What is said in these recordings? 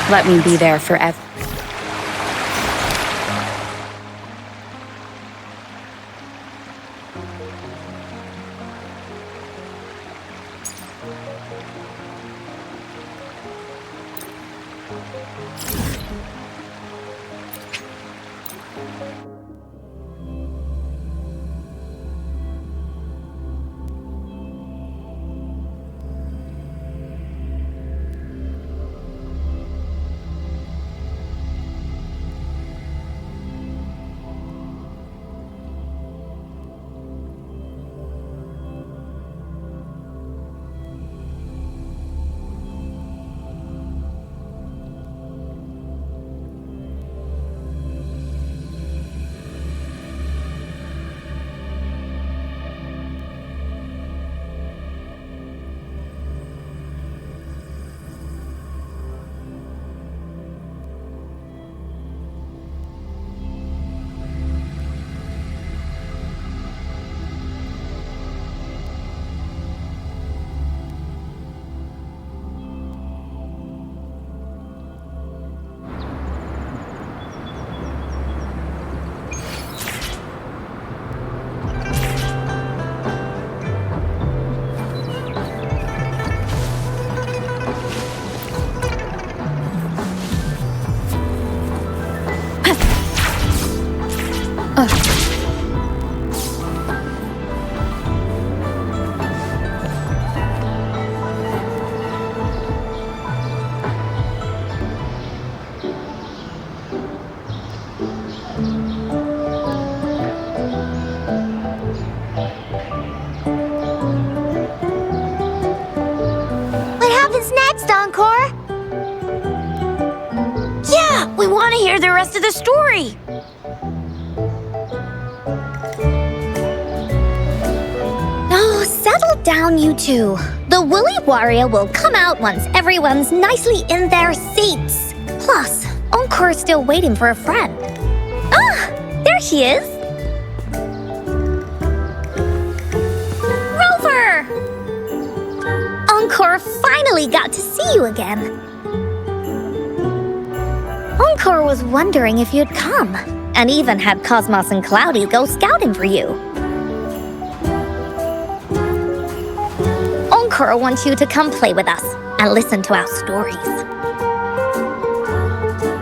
Let me be there forever. Encore? Yeah, we want to hear the rest of the story. Oh, settle down, you two. The Woolly Warrior will come out once everyone's nicely in their seats. Plus, Encore's still waiting for a friend. Ah, there she is. Rover! Encore finally got to see you again. Encore was wondering if you'd come, and even had Cosmos and Cloudy go scouting for you. Encore wants you to come play with us and listen to our stories.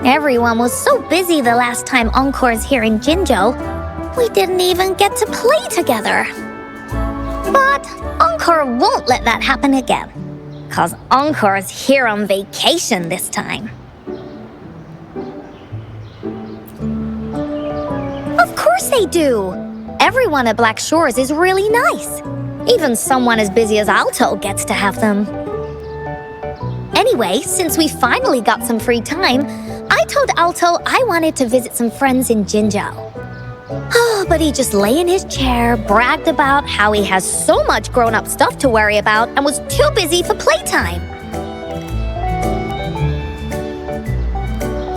Everyone was so busy the last time Encore's here in Jinzhou, we didn't even get to play together. But Encore won't let that happen again, 'cause Encore's here on vacation this time. Of course they do! Everyone at Black Shores is really nice. Even someone as busy as Alto gets to have them. Anyway, since we finally got some free time, I told Alto I wanted to visit some friends in Jinzhou. Oh, but he just lay in his chair, bragged about how he has so much grown-up stuff to worry about, and was too busy for playtime.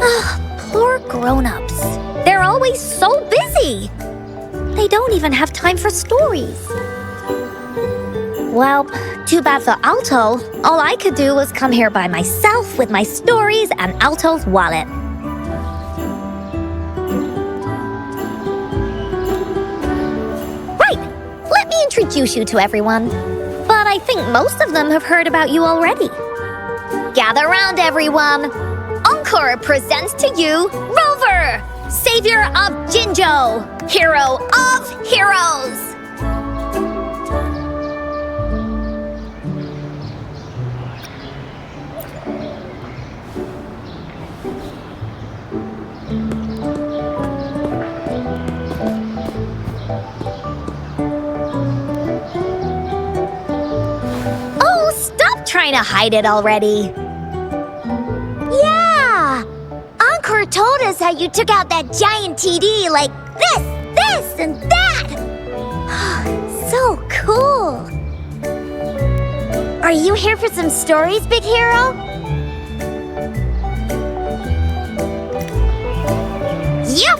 Ah, poor grown-ups. They're always so busy. They don't even have time for stories. Well, too bad for Alto. All I could do was come here by myself with my stories and Alto's wallet. Right, let me introduce you to everyone. But I think most of them have heard about you already. Gather round, everyone. Encore presents to you Rover, Savior of Jinzhou, Hero of Heroes. Trying to hide it already. Yeah! Encore told us how you took out that giant TD like this, and that! So cool! Are you here for some stories, Big Hero? Yep!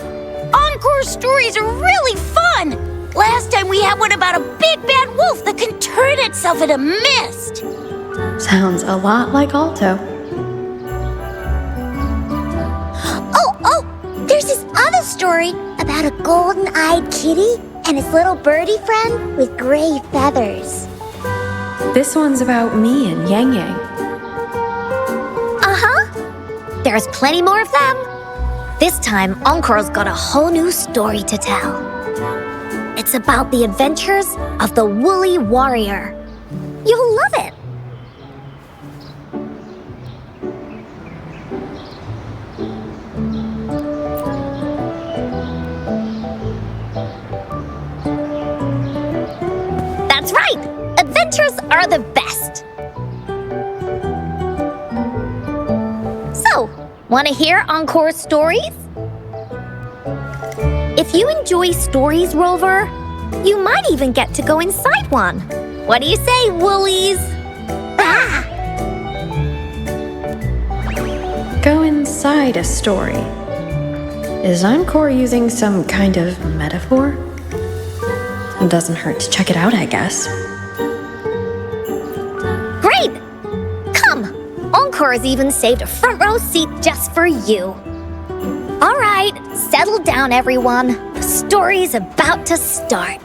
Encore's stories are really fun! Last time we had one about a big bad wolf that can turn itself into mist. Sounds a lot like Alto. story about a golden-eyed kitty and his little birdie friend with gray feathers. This one's about me and Yang Yang. Uh-huh. There's plenty more of them. This time, Encore's got a whole new story to tell. It's about the adventures of the Woolly Warrior. You'll love it. That's right! Adventures are the best! So, want to hear Encore's stories? If you enjoy stories, Rover, you might even get to go inside one. What do you say, Woolies? Ah! Go inside a story. Is Encore using some kind of metaphor? It doesn't hurt to check it out, I guess. Great! Come! Encore's even saved a front row seat just for you. All right, settle down, everyone. The story's about to start.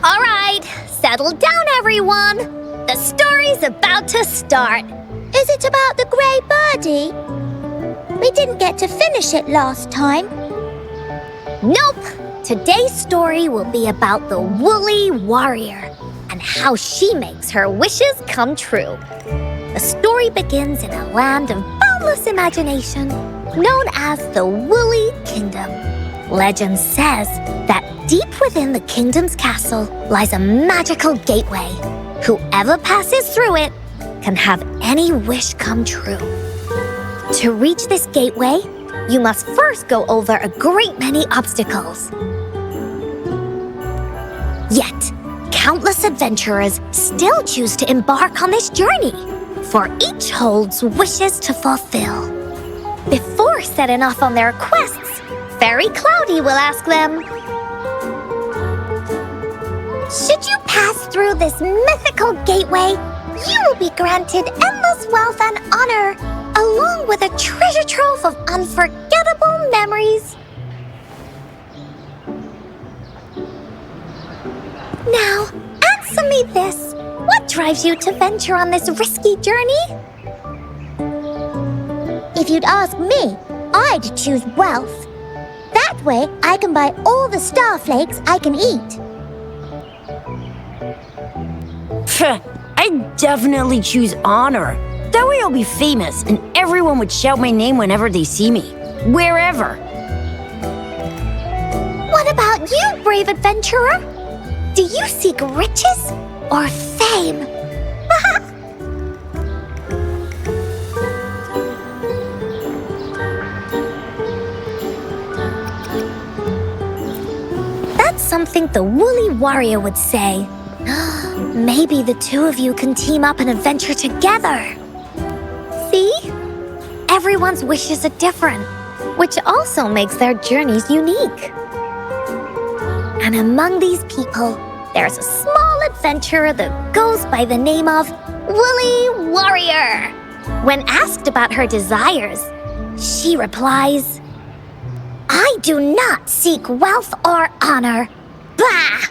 All right, settle down, everyone. The story's about to start. Is it about the gray birdie? We didn't get to finish it last time. Nope. Today's story will be about the Woolly Warrior and how she makes her wishes come true. The story begins in a land of boundless imagination known as the Woolly Kingdom. Legend says that deep within the kingdom's castle lies a magical gateway. Whoever passes through it can have any wish come true. To reach this gateway, you must first go over a great many obstacles. Yet, countless adventurers still choose to embark on this journey, for each holds wishes to fulfill. Before setting off on their quests, Fairy Cloudy will ask them, should you pass through this mythical gateway, you will be granted endless wealth and honor, along with a treasure trove of unforgettable memories. Now, answer me this. What drives you to venture on this risky journey? If you'd ask me, I'd choose wealth. That way, I can buy all the starflakes I can eat. I'd definitely choose honor. That way I'll be famous and everyone would shout my name whenever they see me. Wherever. What about you, brave adventurer? Do you seek riches or fame? that's something the Woolly Warrior would say. Maybe the two of you can team up and adventure together. See? Everyone's wishes are different, which also makes their journeys unique. And among these people, there's a small adventurer that goes by the name of Woolly Warrior. When asked about her desires, she replies, I do not seek wealth or honor. Bah!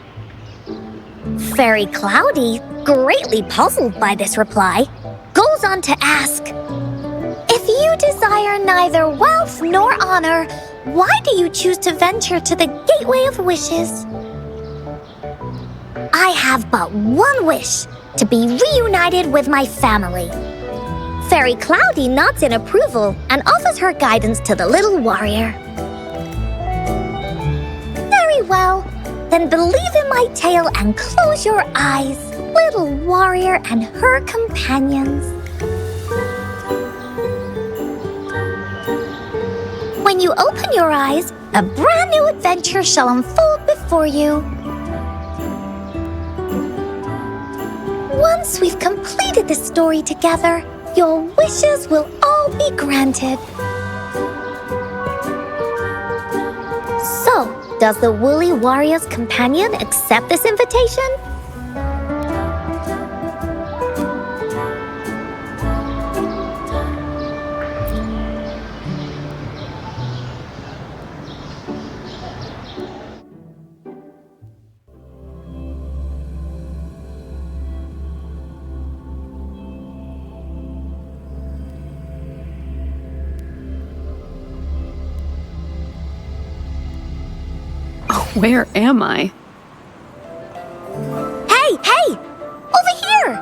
Fairy Cloudy, greatly puzzled by this reply, goes on to ask, if you desire neither wealth nor honor, why do you choose to venture to the Gateway of Wishes? I have but one wish, to be reunited with my family. Fairy Cloudy nods in approval and offers her guidance to the little warrior. Very well. Then believe in my tale and close your eyes, little warrior and her companions. When you open your eyes, a brand new adventure shall unfold before you. Once we've completed the story together, your wishes will all be granted. So, does the Woolly Warrior's companion accept this invitation? Where am I? Hey! Over here!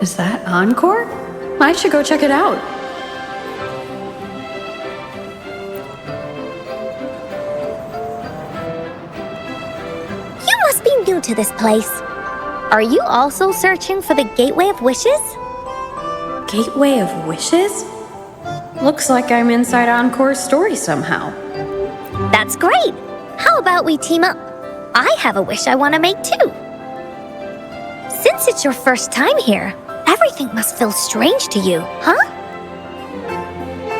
Is that Encore? I should go check it out. You must be new to this place. Are you also searching for the Gateway of Wishes? Gateway of Wishes? Looks like I'm inside Encore's story somehow. That's great! How about we team up? I have a wish I want to make too. Since it's your first time here, everything must feel strange to you, huh?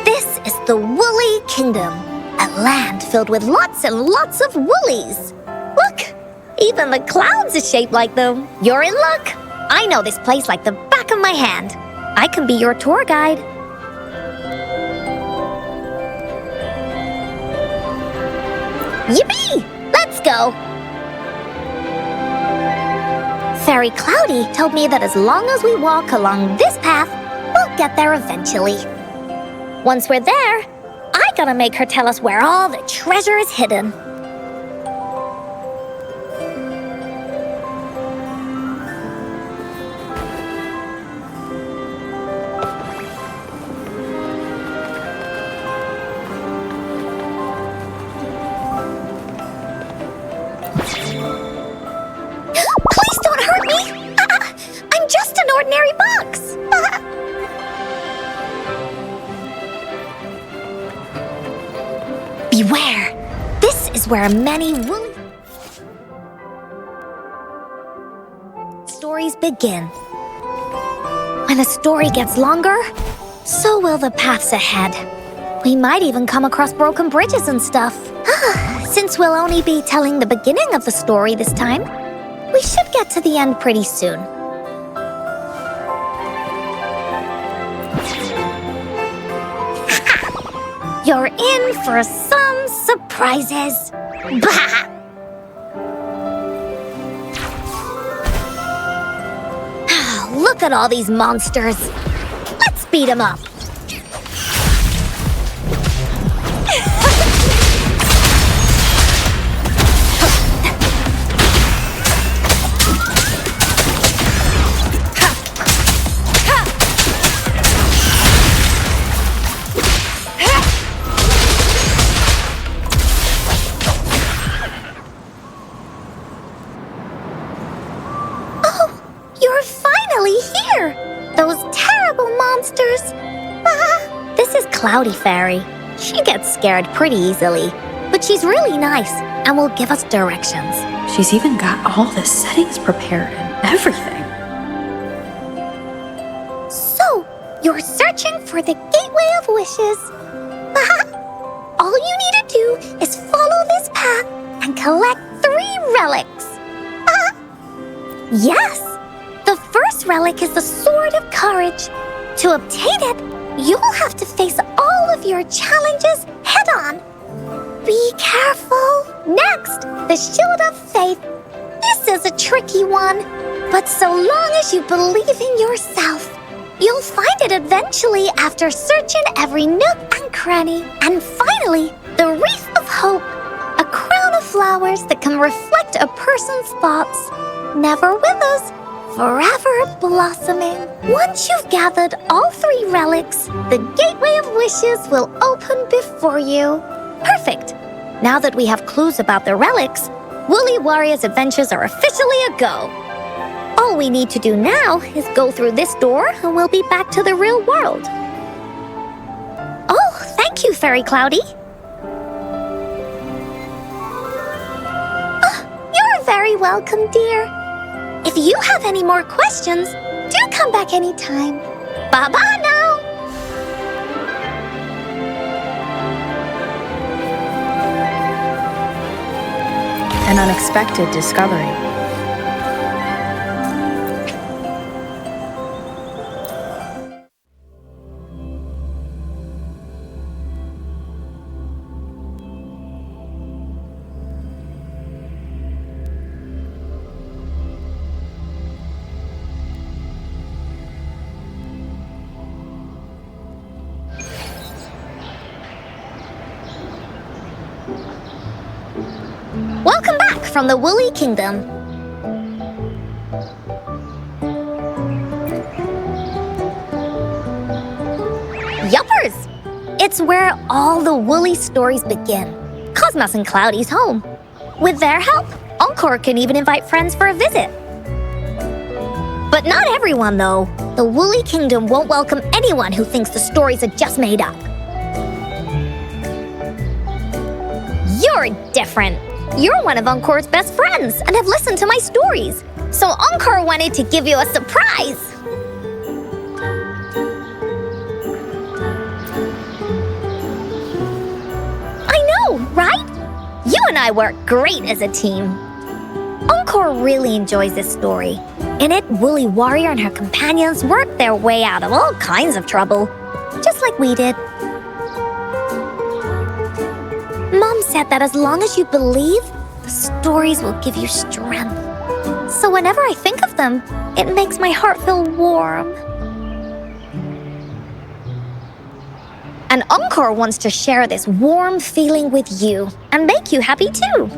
This is the Woolly Kingdom, a land filled with lots and lots of woolies. Look, even the clouds are shaped like them. You're in luck. I know this place like the back of my hand. I can be your tour guide. Yippee! Let's go! Fairy Cloudy told me that as long as we walk along this path, we'll get there eventually. Once we're there, I gotta make her tell us where all the treasure is hidden. Please don't hurt me! I'm just an ordinary box! Beware! This is where many woolly stories begin. When a story gets longer, so will the paths ahead. We might even come across broken bridges and stuff. Since we'll only be telling the beginning of the story this time, we should get to the end pretty soon. You're in for some surprises. Bah! Look at all these monsters. Let's beat them up. You're finally here! Those terrible monsters! This is Cloudy Fairy. She gets scared pretty easily, but she's really nice and will give us directions. She's even got all the settings prepared and everything. So, you're searching for the Gateway of Wishes. All you need to do is follow this path and collect 3 relics. Yes! The first relic is the Sword of Courage. To obtain it, you'll have to face all of your challenges head-on. Be careful. Next, the Shield of Faith. This is a tricky one, but so long as you believe in yourself, you'll find it eventually after searching every nook and cranny. And finally, the Wreath of Hope, a crown of flowers that can reflect a person's thoughts. Never with us, forever blossoming. Once you've gathered all 3 relics, the Gateway of Wishes will open before you. Perfect! Now that we have clues about the relics, Woolly Warrior's adventures are officially a go. All we need to do now is go through this door and we'll be back to the real world. Oh, thank you, Fairy Cloudy. You're very welcome, dear. If you have any more questions, do come back anytime. Bye-bye now! An unexpected discovery. Welcome back from the Woolly Kingdom. Yuppers! It's where all the woolly stories begin. Cosmos and Cloudy's home. With their help, Encore can even invite friends for a visit. But not everyone, though. The Woolly Kingdom won't welcome anyone who thinks the stories are just made up. You're different. You're one of Encore's best friends and have listened to my stories. So Encore wanted to give you a surprise. I know, right? You and I work great as a team. Encore really enjoys this story. In it, Woolly Warrior and her companions work their way out of all kinds of trouble, just like we did. Mom said that as long as you believe, the stories will give you strength. So whenever I think of them, it makes my heart feel warm. And Encore wants to share this warm feeling with you and make you happy too.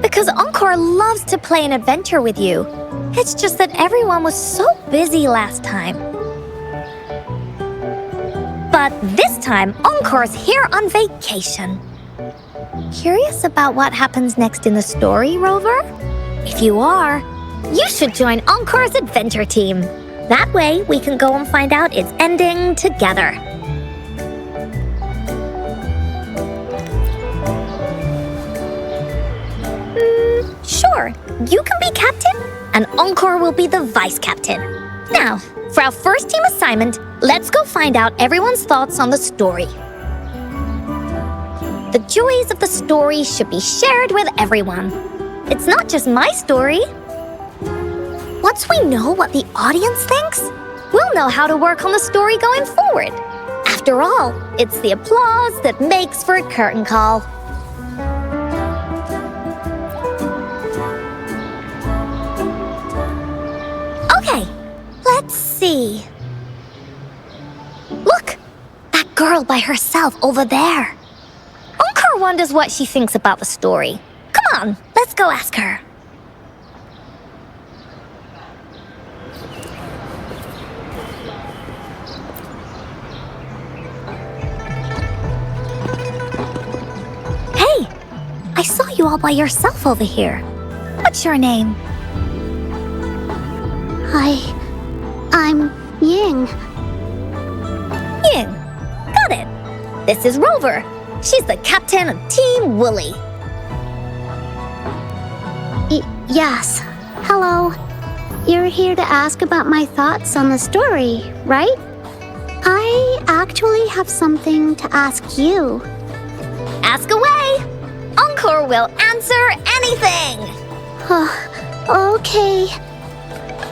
Because Encore loves to play an adventure with you. It's just that everyone was so busy last time. But this time, Encore's here on vacation. Curious about what happens next in the story, Rover? If you are, you should join Encore's adventure team. That way, we can go and find out its ending together. Sure, you can be captain, and Encore will be the vice captain. Now, for our first team assignment, let's go find out everyone's thoughts on the story. The joys of the story should be shared with everyone. It's not just my story. Once we know what the audience thinks, we'll know how to work on the story going forward. After all, it's the applause that makes for a curtain call. Okay, let's see. Look, that girl by herself over there. Encore wonders what she thinks about the story. Come on, let's go ask her. Hey, I saw you all by yourself over here. What's your name? I'm Ying. Ying. Got it. This is Rover. She's the captain of Team Woolly. Yes. Hello. You're here to ask about my thoughts on the story, right? I actually have something to ask you. Ask away. Encore will answer anything. Okay.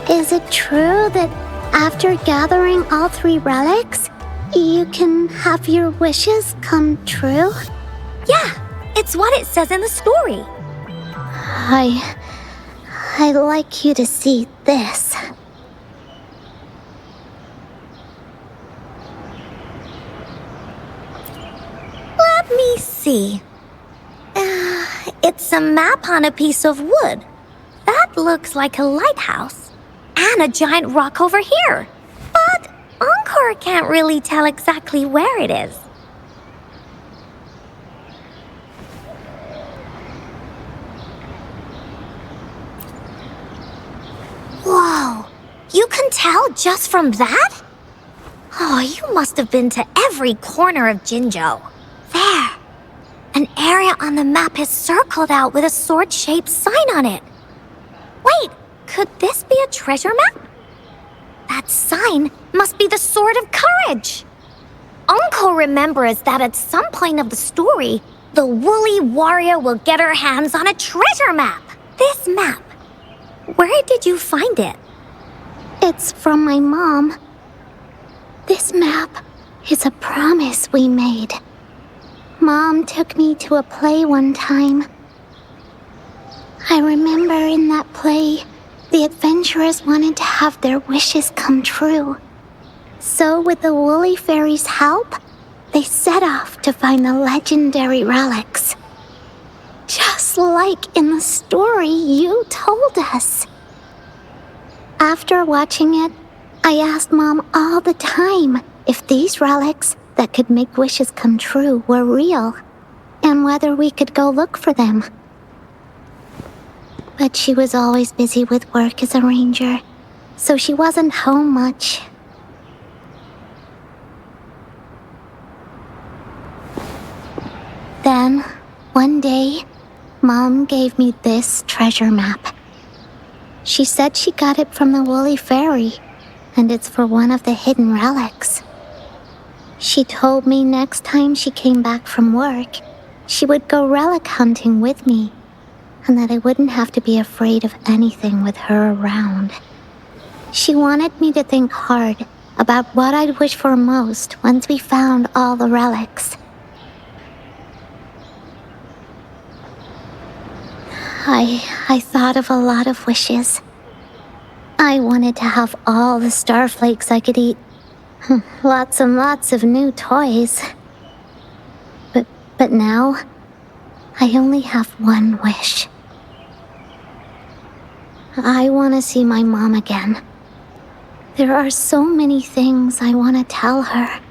Is it true that after gathering all 3 relics, you can have your wishes come true? Yeah, it's what it says in the story. I'd like you to see this. Let me see. It's a map on a piece of wood. That looks like a lighthouse. And a giant rock over here. But Encore can't really tell exactly where it is. Whoa! You can tell just from that? Oh, you must have been to every corner of Jinzhou. There! An area on the map is circled out with a sword-shaped sign on it. Wait, could this be a treasure map? That sign must be the Sword of Courage. Encore remembers that at some point of the story, the woolly warrior will get her hands on a treasure map. This map, where did you find it? It's from my mom. This map is a promise we made. Mom took me to a play one time. I remember in that play, the adventurers wanted to have their wishes come true. So with the Woolly Fairy's help, they set off to find the legendary relics. Just like in the story you told us. After watching it, I asked Mom all the time if these relics that could make wishes come true were real, and whether we could go look for them. But she was always busy with work as a ranger, so she wasn't home much. Then, one day, Mom gave me this treasure map. She said she got it from the Woolly Fairy, and it's for one of the hidden relics. She told me next time she came back from work, she would go relic hunting with me, and that I wouldn't have to be afraid of anything with her around. She wanted me to think hard about what I'd wish for most once we found all the relics. I thought of a lot of wishes. I wanted to have all the starflakes I could eat. Lots and lots of new toys. But now, I only have one wish. I want to see my mom again. There are so many things I want to tell her.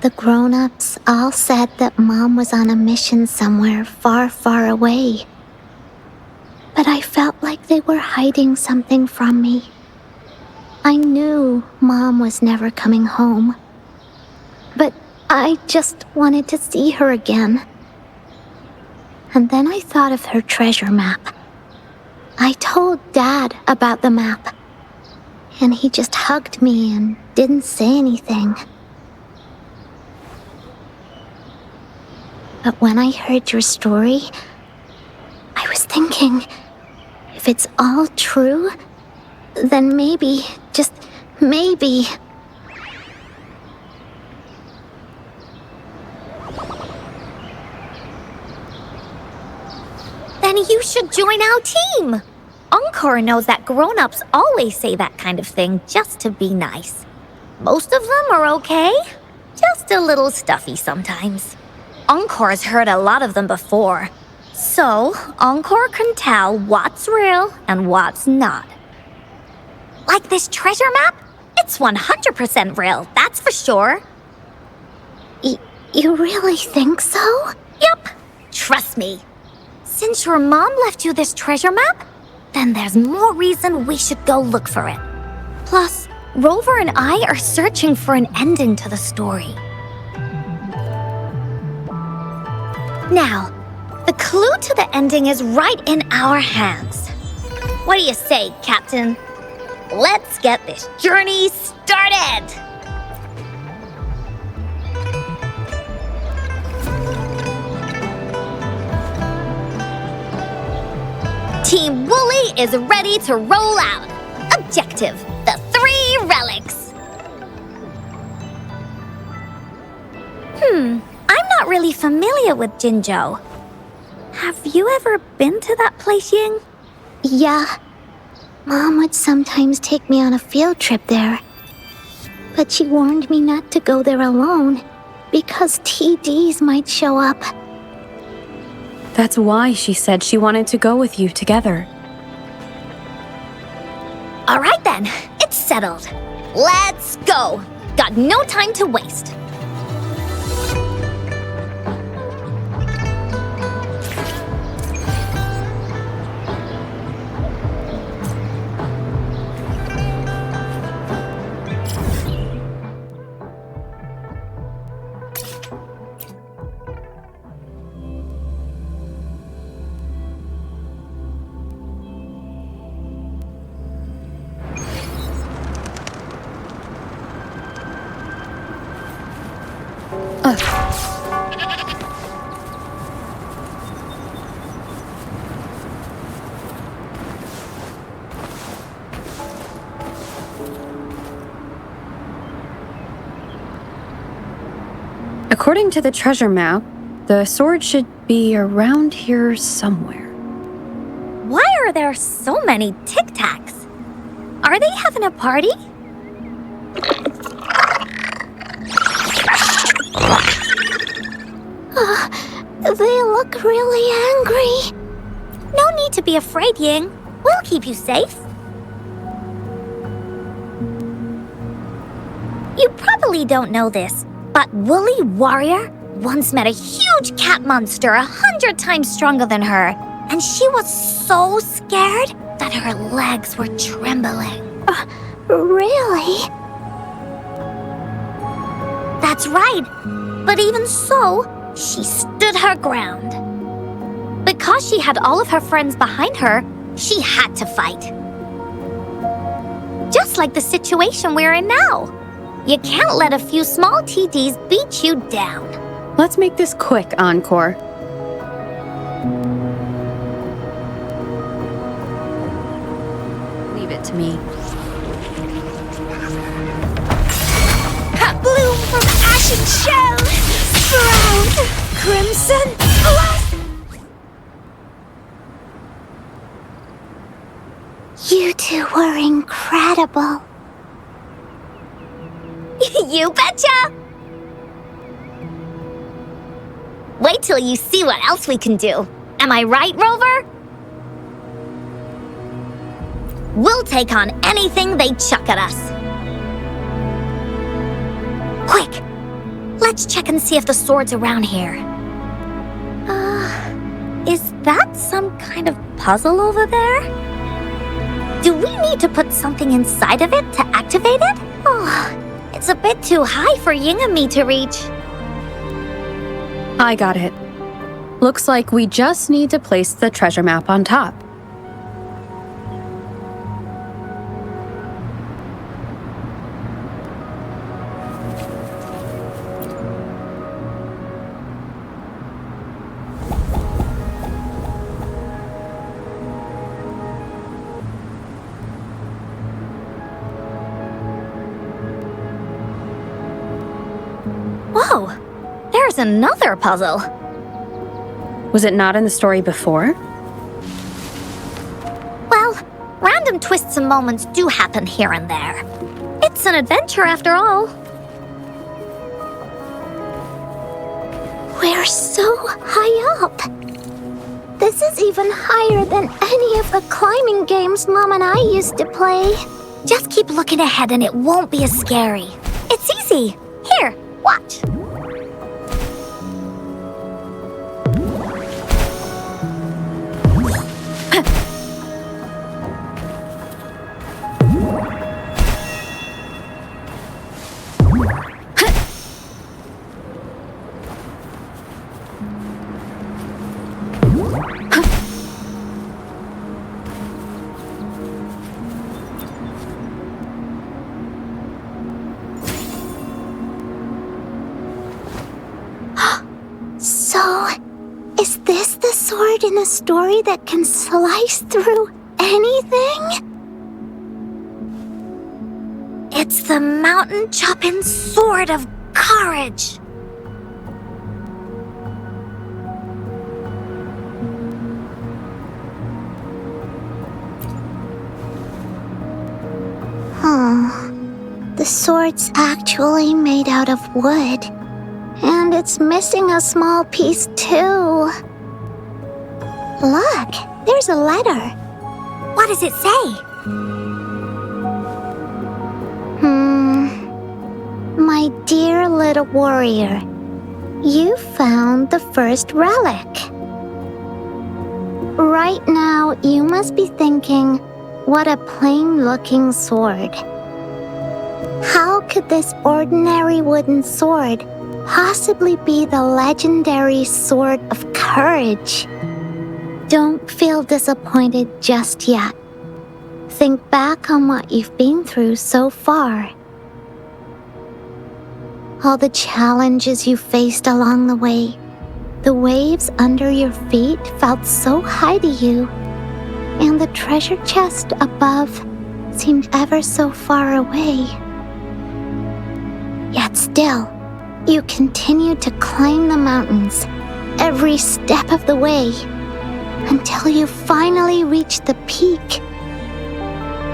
The grown-ups all said that Mom was on a mission somewhere far, far away. But I felt like they were hiding something from me. I knew Mom was never coming home. But I just wanted to see her again. And then I thought of her treasure map. I told Dad about the map, and he just hugged me and didn't say anything. But when I heard your story, I was thinking, if it's all true, then maybe, just maybe... Then you should join our team. Encore knows that grown-ups always say that kind of thing just to be nice. Most of them are okay, just a little stuffy sometimes. Encore's heard a lot of them before, so Encore can tell what's real and what's not. Like this treasure map? It's 100% real, that's for sure. You really think so? Yup, trust me. Since your mom left you this treasure map, then there's more reason we should go look for it. Plus, Rover and I are searching for an ending to the story. Now, the clue to the ending is right in our hands. What do you say, Captain? Let's get this journey started! Team Woolly is ready to roll out. Objective, the 3 relics. I'm not really familiar with Jinzhou. Have you ever been to that place, Ying? Yeah. Mom would sometimes take me on a field trip there. But she warned me not to go there alone, because TDs might show up. That's why she said she wanted to go with you together. All right then, it's settled. Let's go. Got no time to waste. According to the treasure map, the sword should be around here somewhere. Why are there so many Tic Tacs? Are they having a party? They look really angry. No need to be afraid, Ying. We'll keep you safe. You probably don't know this, but Woolly Warrior once met a huge cat monster 100 times stronger than her, and she was so scared that her legs were trembling. Really? That's right. But even so, she stood her ground. Because she had all of her friends behind her, she had to fight. Just like the situation we're in now. You can't let a few small TDs beat you down. Let's make this quick, Encore. Leave it to me. Bloom from ashen shell, sprout, crimson blossom. You two were incredible. You betcha! Wait till you see what else we can do. Am I right, Rover? We'll take on anything they chuck at us. Quick! Let's check and see if the sword's around here. Is that some kind of puzzle over there? Do we need to put something inside of it to activate it? Oh, it's a bit too high for Ying and me to reach. I got it. Looks like we just need to place the treasure map on top. Whoa! There's another puzzle. Was it not in the story before? Well, random twists and moments do happen here and there. It's an adventure after all. We're so high up. This is even higher than any of the climbing games Mom and I used to play. Just keep looking ahead and it won't be as scary. It's easy. Here, watch. So, is this the sword in the story that can slice through anything? It's the mountain-chopping sword of courage. The sword's actually made out of wood. And it's missing a small piece too. Look, there's a letter. What does it say? My dear little warrior, you found the first relic. Right now, you must be thinking, what a plain-looking sword. How could this ordinary wooden sword possibly be the legendary sword of courage? Don't feel disappointed just yet. Think back on what you've been through so far. all the challenges you faced along the way. The waves under your feet felt so high to you, and the treasure chest above seemed ever so far away. Yet still, you continued to climb the mountains every step of the way until you finally reached the peak.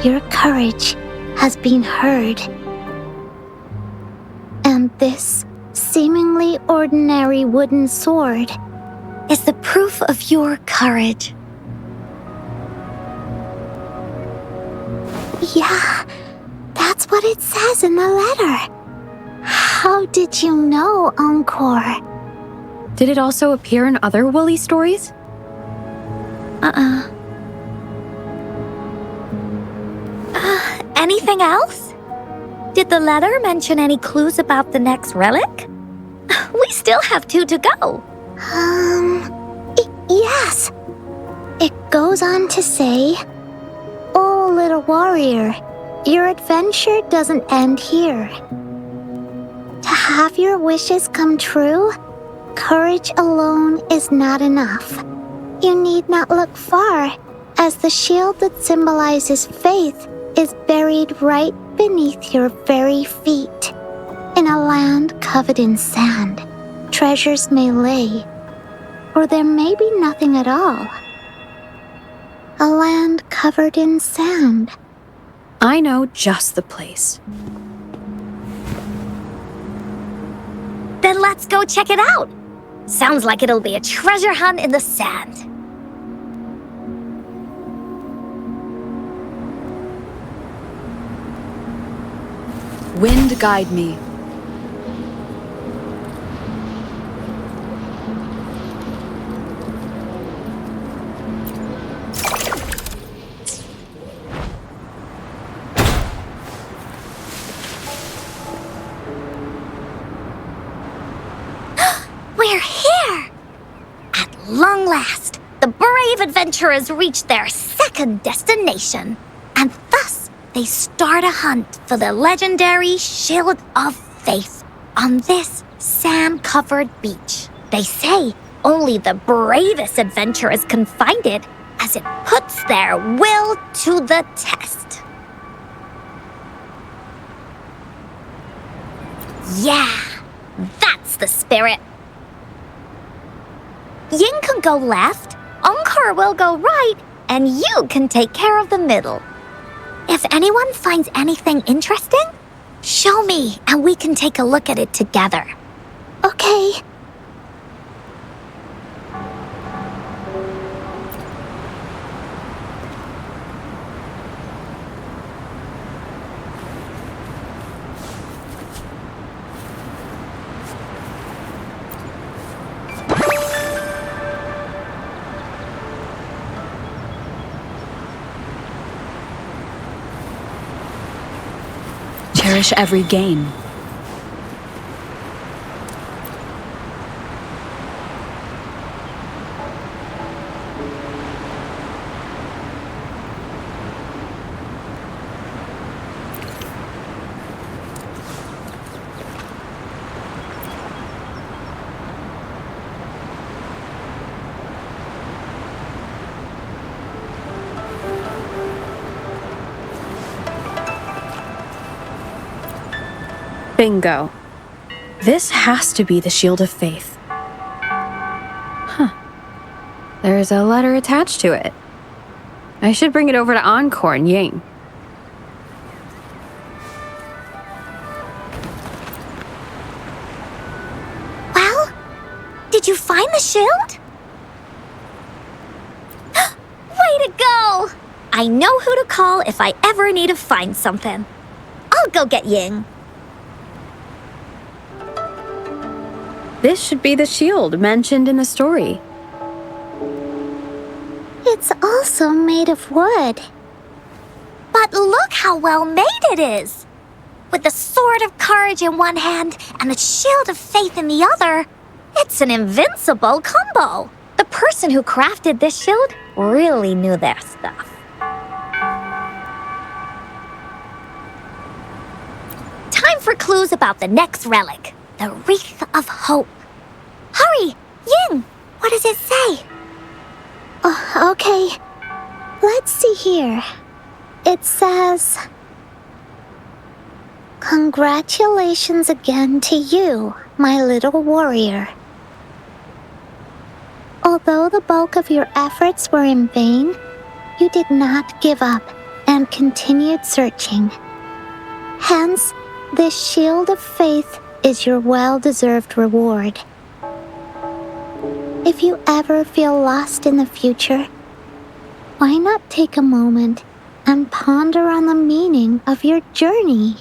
Your courage has been heard. And this seemingly ordinary wooden sword is the proof of your courage. Yeah, that's what it says in the letter. How did you know, Encore? Did it also appear in other Woolly stories? Anything else? Did the letter mention any clues about the next relic? We still have 2 to go. Yes. It goes on to say, "Oh, little warrior, your adventure doesn't end here. To have your wishes come true, courage alone is not enough. You need not look far, as the shield that symbolizes faith is buried right beneath your very feet. In a land covered in sand, treasures may lay, or there may be nothing at all. A land covered in sand." I know just the place. Then let's go check it out. Sounds like it'll be a treasure hunt in the sand. Wind guide me. We're here! At long last, the brave adventurers reach their second destination, and thus they start a hunt for the legendary Shield of Faith on this sand-covered beach. They say only the bravest adventurers can find it, as it puts their will to the test. Yeah, that's the spirit. Ying can go left, Encore will go right, and you can take care of the middle. If anyone finds anything interesting, show me and we can take a look at it together. Okay. Cherish every gain. Bingo. This has to be the Shield of Faith. Huh. There's a letter attached to it. I should bring it over to Encore and Ying. Well, did you find the shield? Way to go! I know who to call if I ever need to find something. I'll go get Ying. This should be the shield mentioned in the story. It's also made of wood. But look how well made it is! With the sword of courage in one hand and the shield of faith in the other, it's an invincible combo. The person who crafted this shield really knew their stuff. Time for for clues about the next relic, the Wreath of Hope. Hurry, Ying! What does it say? Okay. Let's see here. It says, "Congratulations again to you, my little warrior. Although the bulk of your efforts were in vain, you did not give up and continued searching. Hence, this shield of faith is your well-deserved reward. If you ever feel lost in the future, why not take a moment and ponder on the meaning of your journey?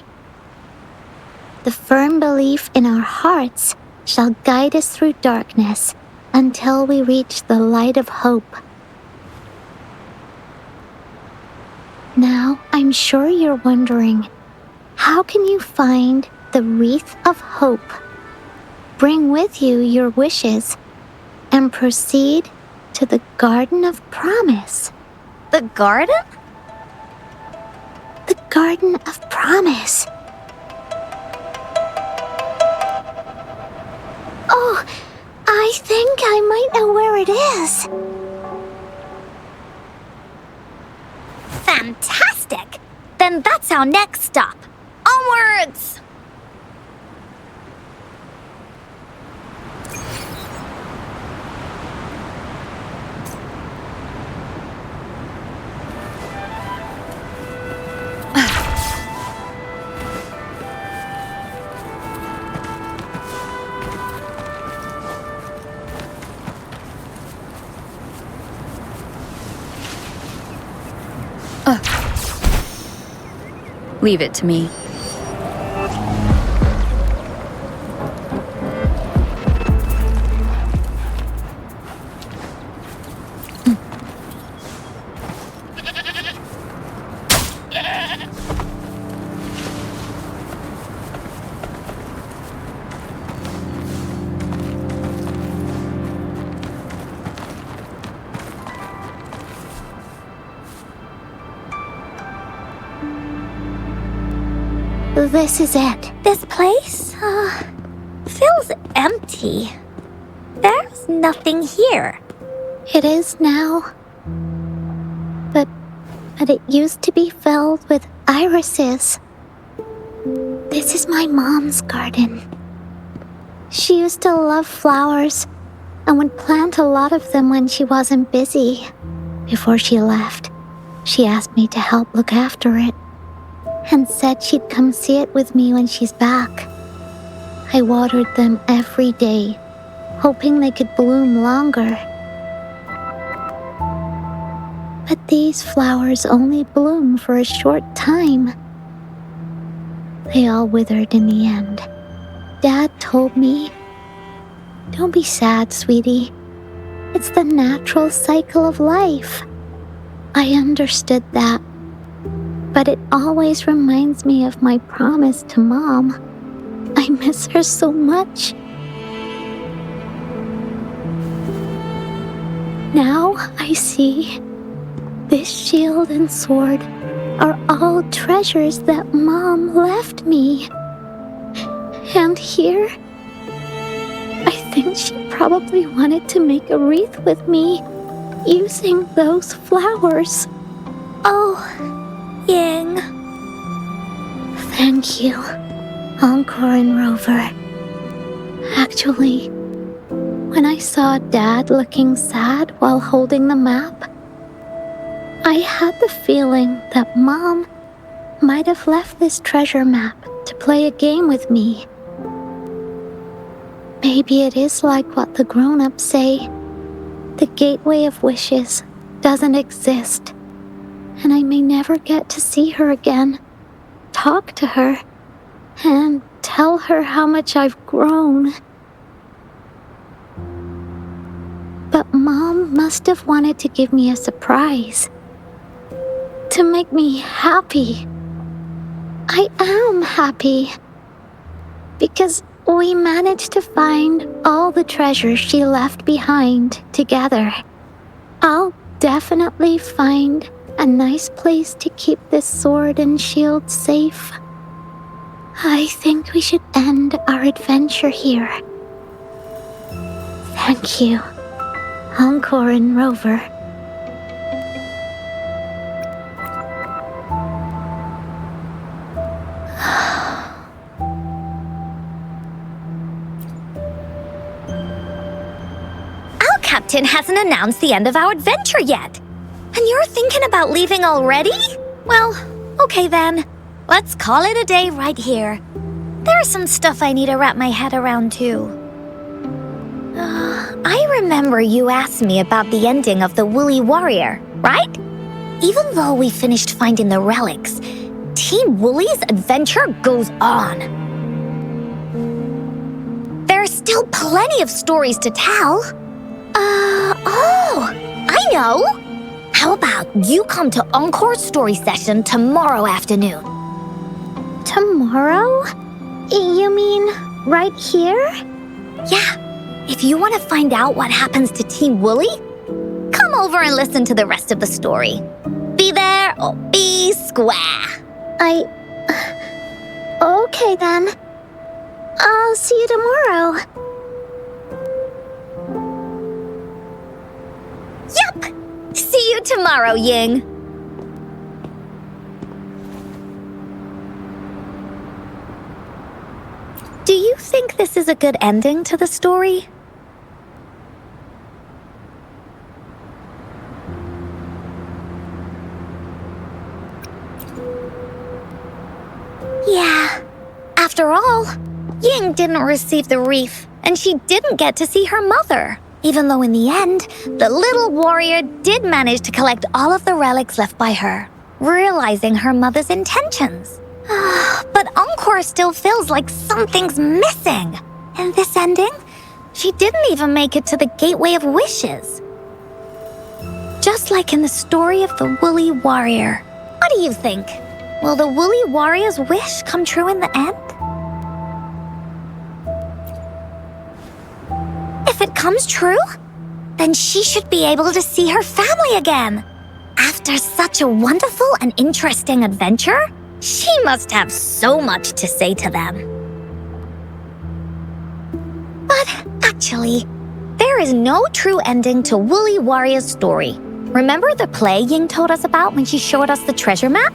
The firm belief in our hearts shall guide us through darkness until we reach the light of hope." Now, I'm sure you're wondering, how can you find the Wreath of Hope? Bring with you your wishes and proceed to the Garden of Promise. The garden? The Garden of Promise. Oh, I think I might know where it is. Fantastic! Then that's our next stop. Onwards! Leave it to me. This is it. This place, feels empty. There's nothing here. It is now. But it used to be filled with irises. This is my mom's garden. She used to love flowers and would plant a lot of them when she wasn't busy. Before she left, she asked me to help look after it and said she'd come see it with me when she's back. I watered them every day, hoping they could bloom longer. But these flowers only bloom for a short time. They all withered in the end. Dad told me, "Don't be sad, sweetie. It's the natural cycle of life." I understood that, but it always reminds me of my promise to Mom. I miss her so much. Now I see this shield and sword are all treasures that Mom left me. And here, I think she probably wanted to make a wreath with me using those flowers. Oh, Ying. Thank you, Encore and Rover. Actually, when I saw Dad looking sad while holding the map, I had the feeling that Mom might have left this treasure map to play a game with me. Maybe it is like what the grown-ups say. The gateway of wishes doesn't exist, and I may never get to see her again, talk to her, and tell her how much I've grown. But Mom must have wanted to give me a surprise, to make me happy. I am happy, because we managed to find all the treasures she left behind together. I'll definitely find a nice place to keep this sword and shield safe. I think we should end our adventure here. Thank you, Encore and Rover. Our captain hasn't announced the end of our adventure yet. And you're thinking about leaving already? Well, okay then. Let's call it a day right here. There's some stuff I need to wrap my head around too. I remember you asked me about the ending of the Woolly Warrior, right? Even though we finished finding the relics, Team Woolly's adventure goes on. There's still plenty of stories to tell. I know! How about you come to Encore's story session tomorrow afternoon? Tomorrow? You mean right here? Yeah, if you want to find out what happens to Team Woolly, come over and listen to the rest of the story. Be there or be square. Okay then. I'll see you tomorrow. Yup! See you tomorrow, Ying. Do you think this is a good ending to the story? Yeah. After all, Ying didn't receive the wreath, and she didn't get to see her mother. Even though in the end, the little warrior did manage to collect all of the relics left by her, realizing her mother's intentions. But Encore still feels like something's missing. In this ending, she didn't even make it to the Gateway of Wishes. Just like in the story of the Woolly Warrior. What do you think? Will the Woolly Warrior's wish come true in the end? If it comes true, then she should be able to see her family again. After such a wonderful and interesting adventure, she must have so much to say to them. But actually, there is no true ending to Woolly Warrior's story. Remember the play Ying told us about when she showed us the treasure map?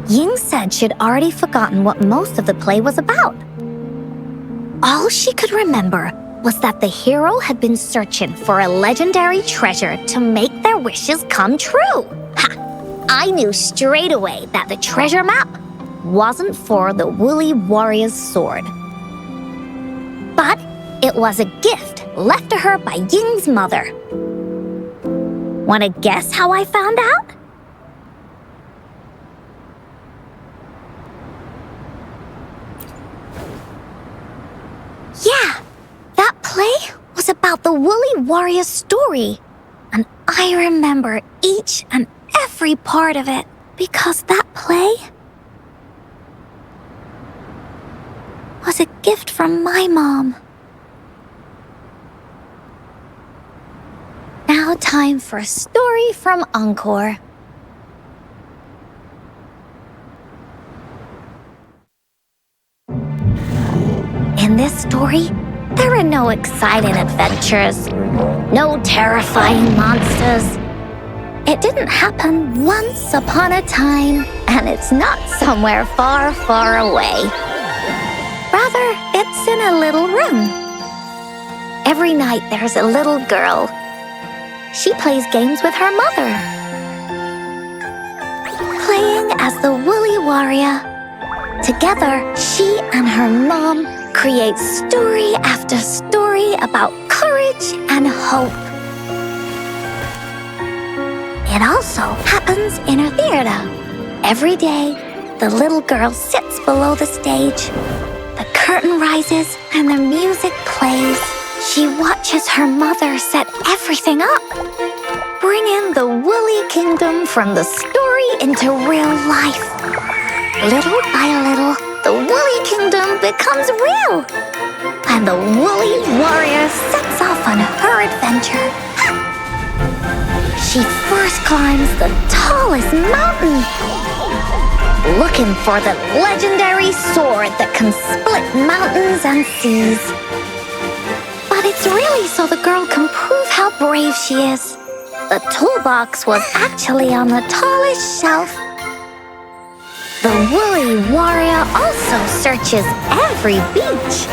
Ying said she'd already forgotten what most of the play was about. All she could remember was that the hero had been searching for a legendary treasure to make their wishes come true. Ha! I knew straight away that the treasure map wasn't for the Woolly Warrior's sword. But it was a gift left to her by Ying's mother. Wanna guess how I found out? Yeah, that play was about the Woolly Warrior's story. And I remember each and every part of it because that play was a gift from my mom. Now time for a story from Encore. In this story, there are no exciting adventures, no terrifying monsters. It didn't happen once upon a time, and it's not somewhere far, far away. Rather, it's in a little room. Every night there's a little girl. She plays games with her mother, playing as the Woolly Warrior. Together, she and her mom create story after story about courage and hope. It also happens in a theater. Every day, the little girl sits below the stage. The curtain rises and the music plays. She watches her mother set everything up, bringing the Woolly Kingdom from the story into real life. Little by little, the Woolly Kingdom becomes real, and the Woolly Warrior sets off on her adventure. She she first climbs the tallest mountain, looking for the legendary sword that can split mountains and seas. But it's really so the girl can prove how brave she is. The toolbox was actually on the tallest shelf. The woolly warrior also searches every beach,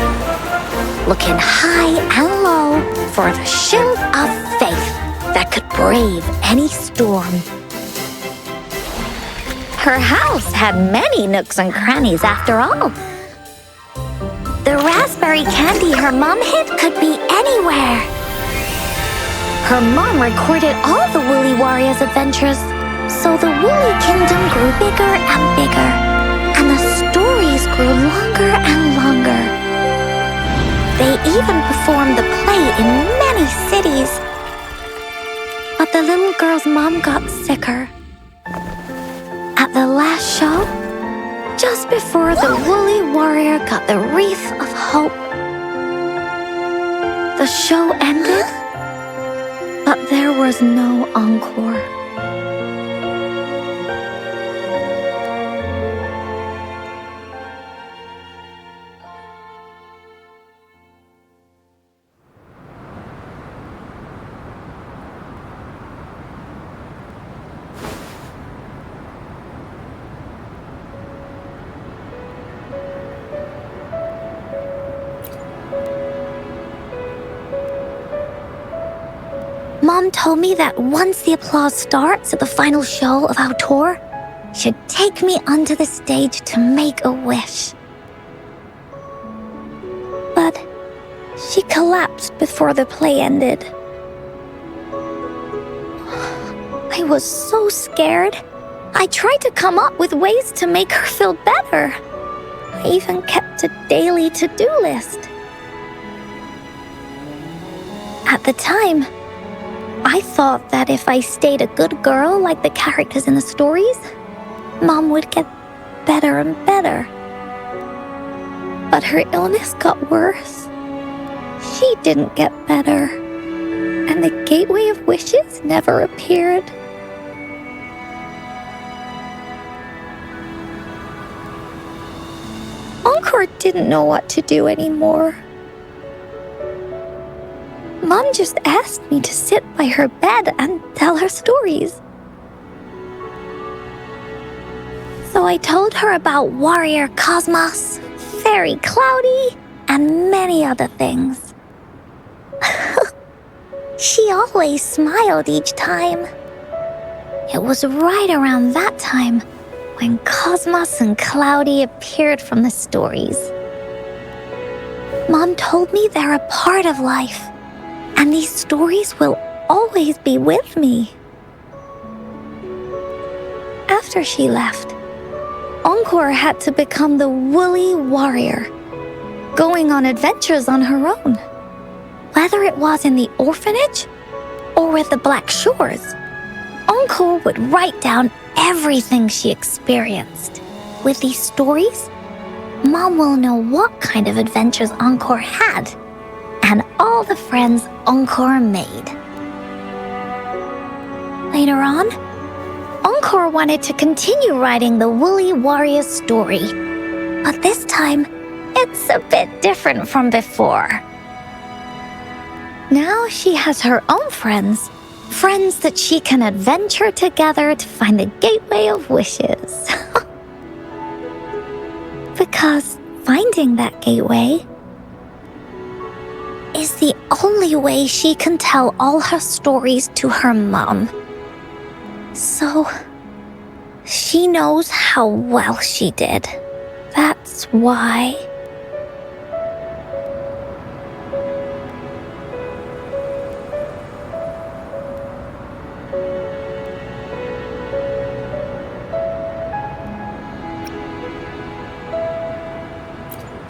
looking high and low for the shield of faith that could brave any storm. Her house had many nooks and crannies after all. The raspberry candy her mom hid could be anywhere. Her mom recorded all the woolly warrior's adventures, so the woolly kingdom grew bigger and bigger, and the stories grew longer and longer. They even performed the play in many cities. But the little girl's mom got sicker. At the last show, just before the woolly warrior got the wreath of hope, the show ended, but there was no encore. Mom told me that once the applause starts at the final show of our tour, she'd take me onto the stage to make a wish. But she collapsed before the play ended. I was so scared. I tried to come up with ways to make her feel better. I even kept a daily to-do list. At the time, I thought that if I stayed a good girl like the characters in the stories, Mom would get better and better. But her illness got worse. She didn't get better, and the Gateway of Wishes never appeared. Encore didn't know what to do anymore. Mom just asked me to sit by her bed and tell her stories. So I told her about Warrior Cosmos, Fairy Cloudy, and many other things. She always smiled each time. It was right around that time when Cosmos and Cloudy appeared from the stories. Mom told me they're a part of life, and these stories will always be with me. After she left, Encore had to become the woolly warrior, going on adventures on her own. Whether it was in the orphanage or with the Black Shores, Encore would write down everything she experienced. With these stories, Mom will know what kind of adventures Encore had and all the friends Encore made. Later on, Encore wanted to continue writing the Woolly Warrior's story, but this time, it's a bit different from before. Now she has her own friends that she can adventure together to find the Gateway of Wishes. Because finding that gateway is the only way she can tell all her stories to her mom. So, she knows how well she did. That's why.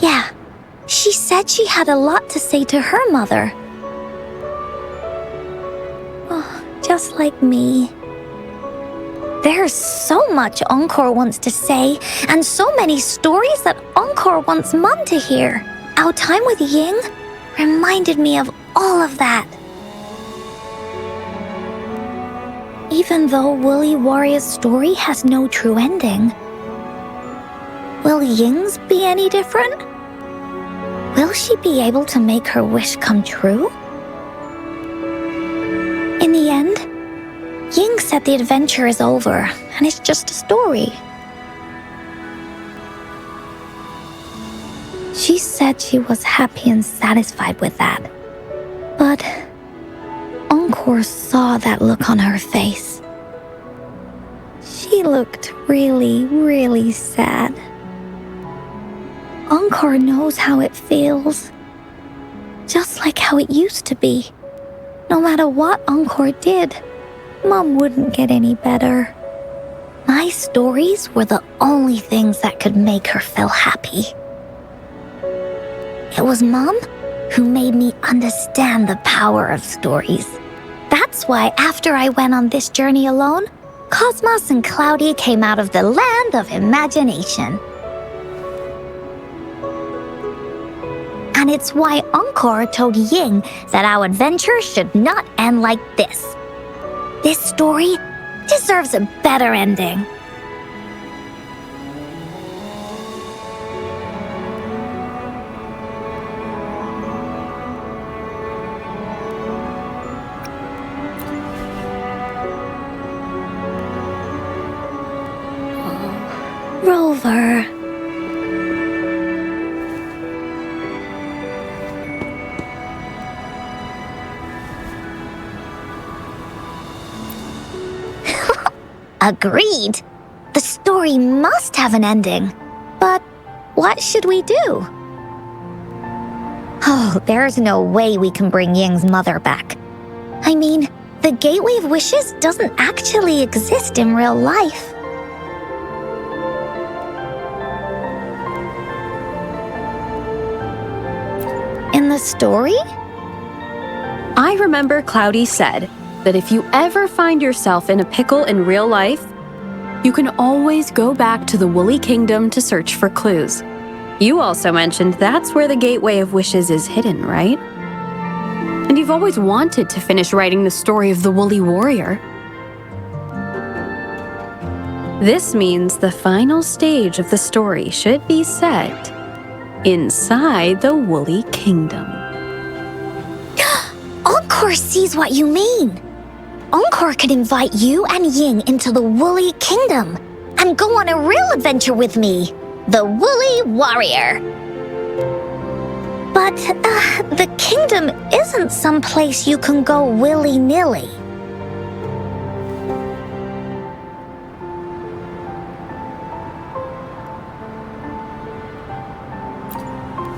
Yeah, she said she had a lot to say to her mother. Oh, just like me. There's so much Encore wants to say, and so many stories that Encore wants Mom to hear. Our time with Ying reminded me of all of that. Even though Woolly Warrior's story has no true ending, will Ying's be any different? Will she be able to make her wish come true? In the end, Ying said the adventure is over and it's just a story. She said she was happy and satisfied with that. But Encore saw that look on her face. She looked really, really sad. Encore knows how it feels. Just like how it used to be. No matter what Encore did, Mom wouldn't get any better. My stories were the only things that could make her feel happy. It was Mom who made me understand the power of stories. That's why after I went on this journey alone, Cosmos and Cloudy came out of the land of imagination. And it's why Encore told Ying that our adventure should not end like this. This story deserves a better ending. Rover. Agreed. The story must have an ending. But what should we do? Oh, there's no way we can bring Ying's mother back. I mean, the Gateway of Wishes doesn't actually exist in real life. In the story? I remember Cloudy said that if you ever find yourself in a pickle in real life, you can always go back to the Woolly Kingdom to search for clues. You also mentioned that's where the Gateway of Wishes is hidden, right? And you've always wanted to finish writing the story of the Woolly Warrior. This means the final stage of the story should be set inside the Woolly Kingdom. Encore sees what you mean. Encore could invite you and Ying into the Woolly Kingdom and go on a real adventure with me, the Woolly Warrior. But the kingdom isn't some place you can go willy-nilly.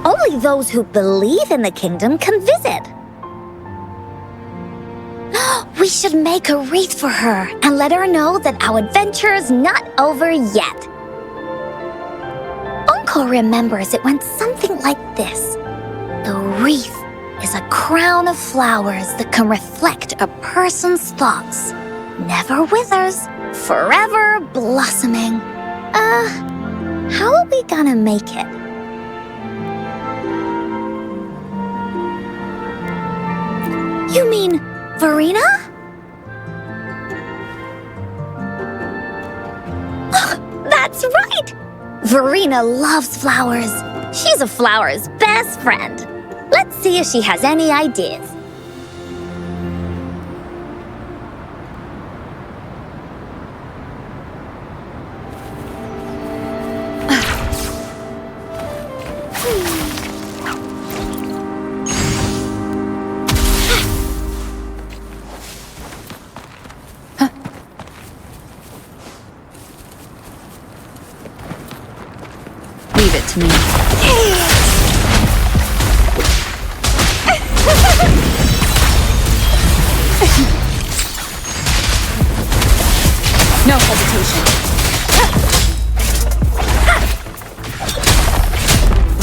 Only those who believe in the kingdom can visit. We should make a wreath for her and let her know that our adventure is not over yet. Encore remembers it went something like this. The wreath is a crown of flowers that can reflect a person's thoughts. Never withers, forever blossoming. How are we gonna make it? You mean Verena? That's right! Verena loves flowers. She's a flower's best friend. Let's see if she has any ideas. Leave it to me. No hesitation.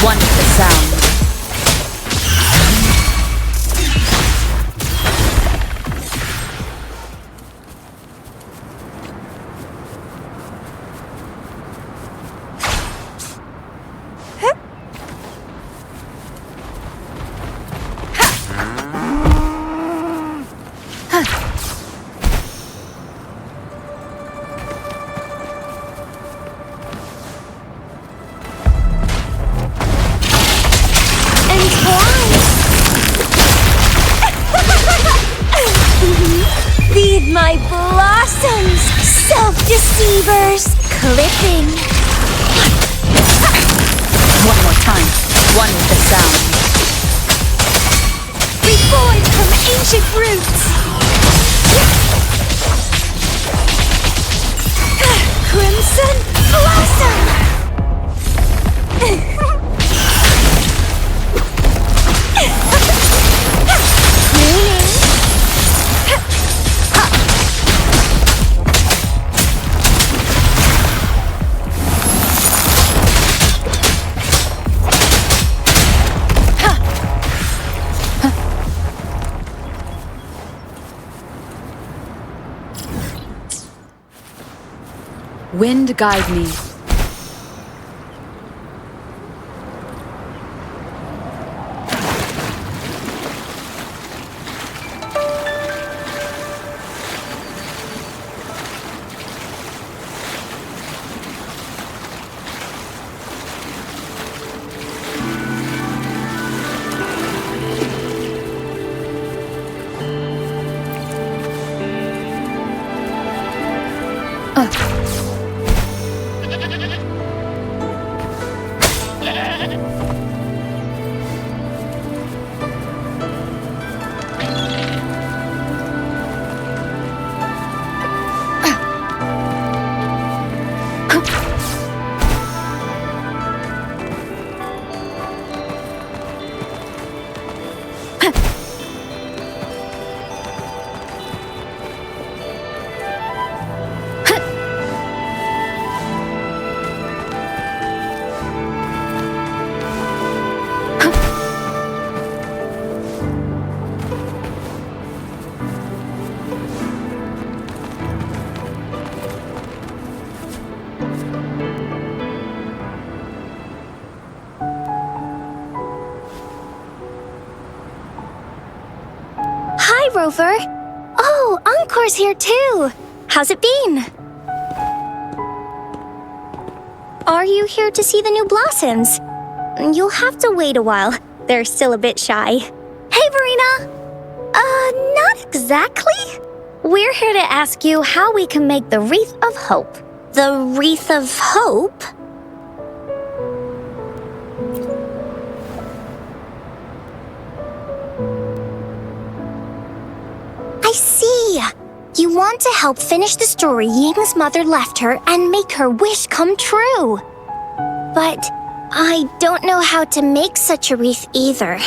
One with the sound. Deceivers clipping. One more time. One with the sound. Reborn from ancient roots. Crimson Blossom. Wind guide me. Hi, Rover. Oh, Encore's here too. How's it been? Are you here to see the new blossoms? You'll have to wait a while. They're still a bit shy. Hey, Verena. Not exactly. We're here to ask you how we can make the Wreath of Hope. The Wreath of Hope? I see. You want to help finish the story Ying's mother left her and make her wish come true. But I don't know how to make such a wreath either.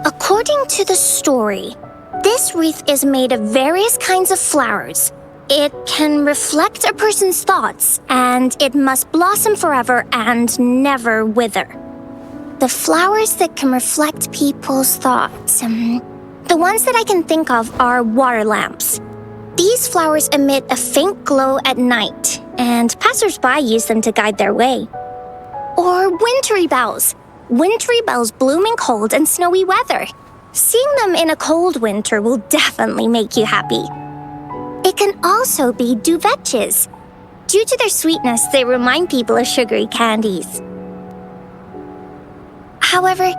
According to the story, this wreath is made of various kinds of flowers. It can reflect a person's thoughts, and it must blossom forever and never wither. The flowers that can reflect people's thoughts. The ones that I can think of are water lamps. These flowers emit a faint glow at night, and passers-by use them to guide their way. Or wintry bells. Wintry bells bloom in cold and snowy weather. Seeing them in a cold winter will definitely make you happy. It can also be duvetches. Due to their sweetness, they remind people of sugary candies. However,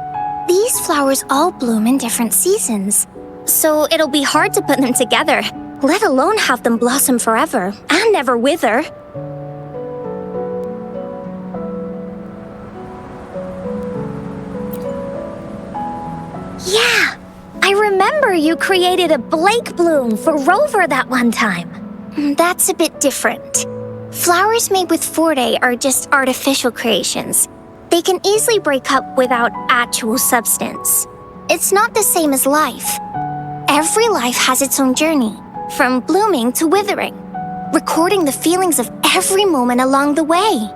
these flowers all bloom in different seasons, so it'll be hard to put them together, let alone have them blossom forever and never wither. Yeah, I remember you created a Blake bloom for Rover that one time. That's a bit different. Flowers made with Forte are just artificial creations. They can easily break up without actual substance. It's not the same as life. Every life has its own journey, from blooming to withering, recording the feelings of every moment along the way.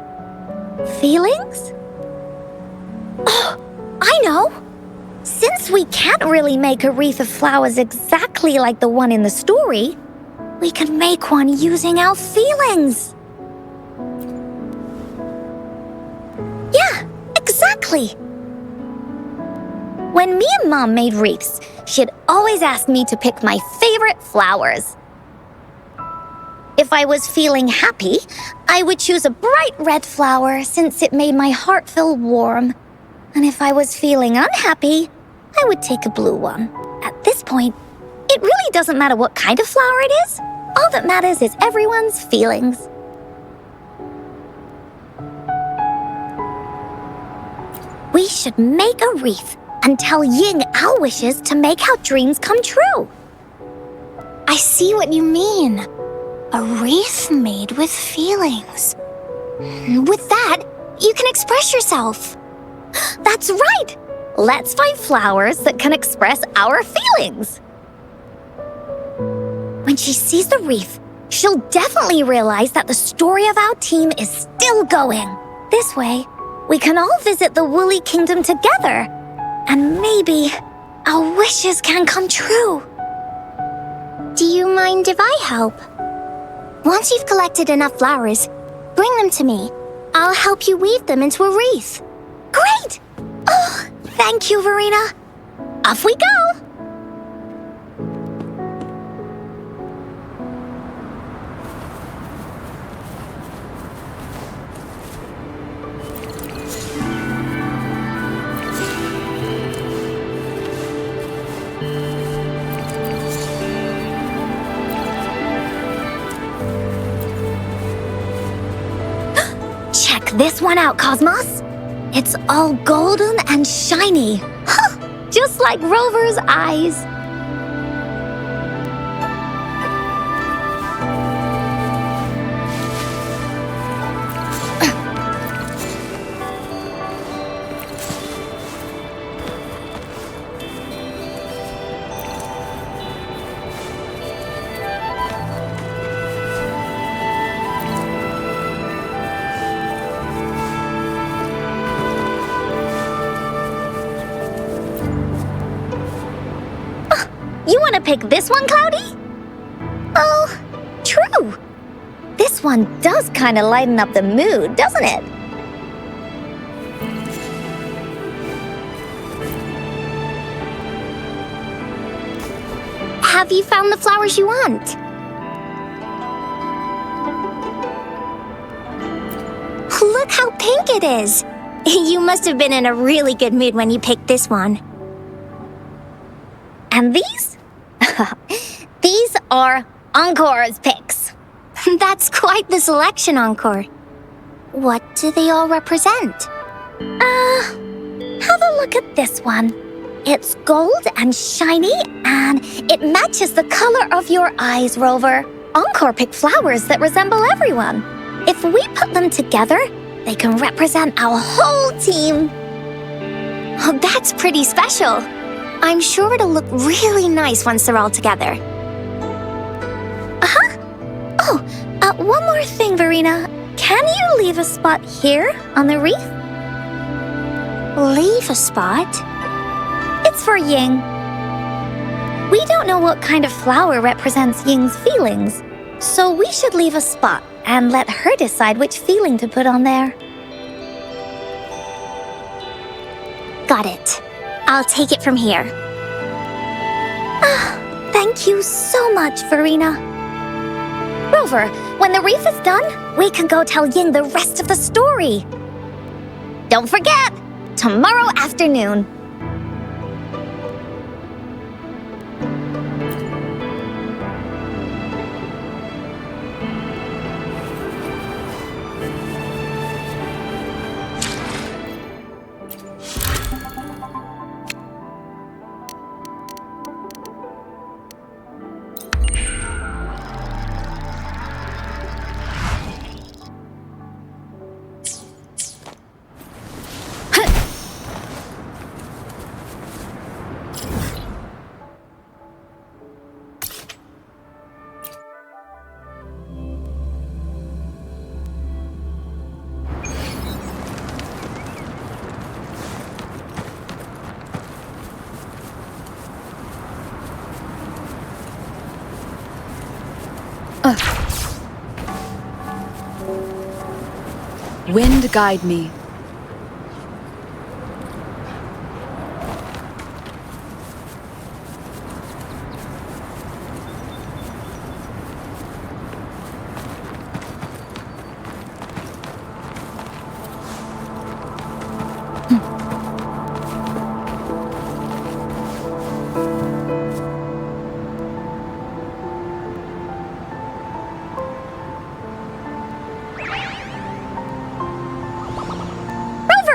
Feelings? Oh, I know! Since we can't really make a wreath of flowers exactly like the one in the story, we can make one using our feelings. Yeah, exactly. When me and Mom made wreaths, she'd always ask me to pick my favorite flowers. If I was feeling happy, I would choose a bright red flower since it made my heart feel warm. And if I was feeling unhappy, I would take a blue one. At this point, it really doesn't matter what kind of flower it is. All that matters is everyone's feelings. We should make a wreath and tell Ying our wishes to make our dreams come true. I see what you mean. A wreath made with feelings. With that, you can express yourself. That's right! Let's find flowers that can express our feelings. When she sees the wreath, she'll definitely realize that the story of our team is still going. This way, we can all visit the Woolly Kingdom together, and maybe our wishes can come true. Do you mind if I help? Once you've collected enough flowers, bring them to me. I'll help you weave them into a wreath. Great! Oh, thank you, Verena. Off we go! Check this one out, Cosmos. It's all golden and shiny. Just like Rover's eyes. You want to pick this one, Cloudy? Oh, true. This one does kind of lighten up the mood, doesn't it? Have you found the flowers you want? Look how pink it is. You must have been in a really good mood when you picked this one. And these? These are Encore's picks. That's quite the selection, Encore. What do they all represent? Have a look at this one. It's gold and shiny, and it matches the color of your eyes, Rover. Encore picked flowers that resemble everyone. If we put them together, they can represent our whole team. Oh, that's pretty special. I'm sure it'll look really nice once they're all together. Oh, one more thing, Verena. Can you leave a spot here on the wreath? Leave a spot? It's for Ying. We don't know what kind of flower represents Ying's feelings, so we should leave a spot and let her decide which feeling to put on there. Got it. I'll take it from here. Thank you so much, Verena. Rover, when the wreath is done, we can go tell Ying the rest of the story. Don't forget, tomorrow afternoon. Wind guide me.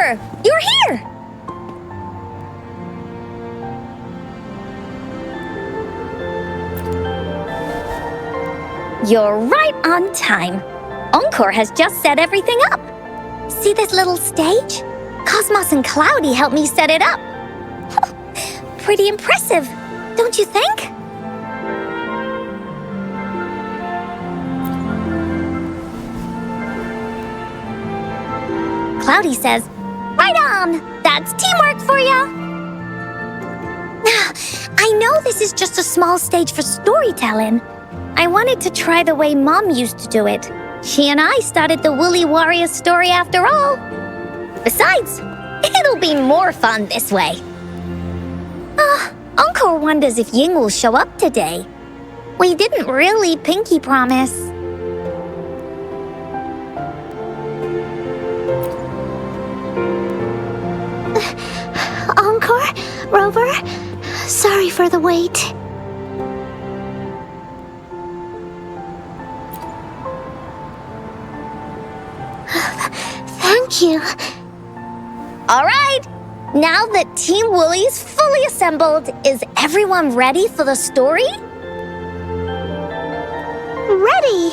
Rover! You're here! You're right on time. Encore has just set everything up. See this little stage? Cosmos and Cloudy helped me set it up. Pretty impressive, don't you think? Cloudy says, right on! That's teamwork for ya! I know this is just a small stage for storytelling. I wanted to try the way Mom used to do it. She and I started the Woolly Warrior story after all. Besides, it'll be more fun this way. Encore wonders if Ying will show up today. We didn't really pinky promise. Encore, Rover, sorry for the wait. Thank you. All right, now that Team Woolly's fully assembled, is everyone ready for the story? Ready?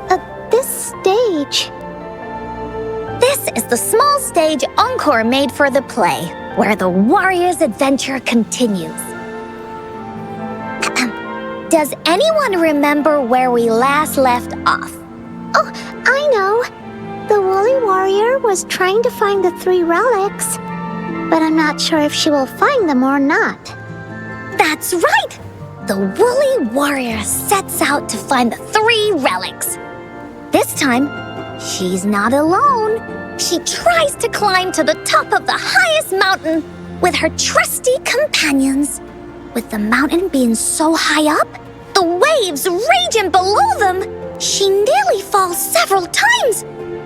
At this stage. This is the small stage Encore made for the play, where the warrior's adventure continues. Does anyone remember where we last left off? Oh, I know. The Woolly Warrior was trying to find the 3 relics, but I'm not sure if she will find them or not. That's right! The Woolly Warrior sets out to find the 3 relics. This time, she's not alone. She tries to climb to the top of the highest mountain with her trusty companions. With the mountain being so high up, the waves raging below them, she nearly falls several times.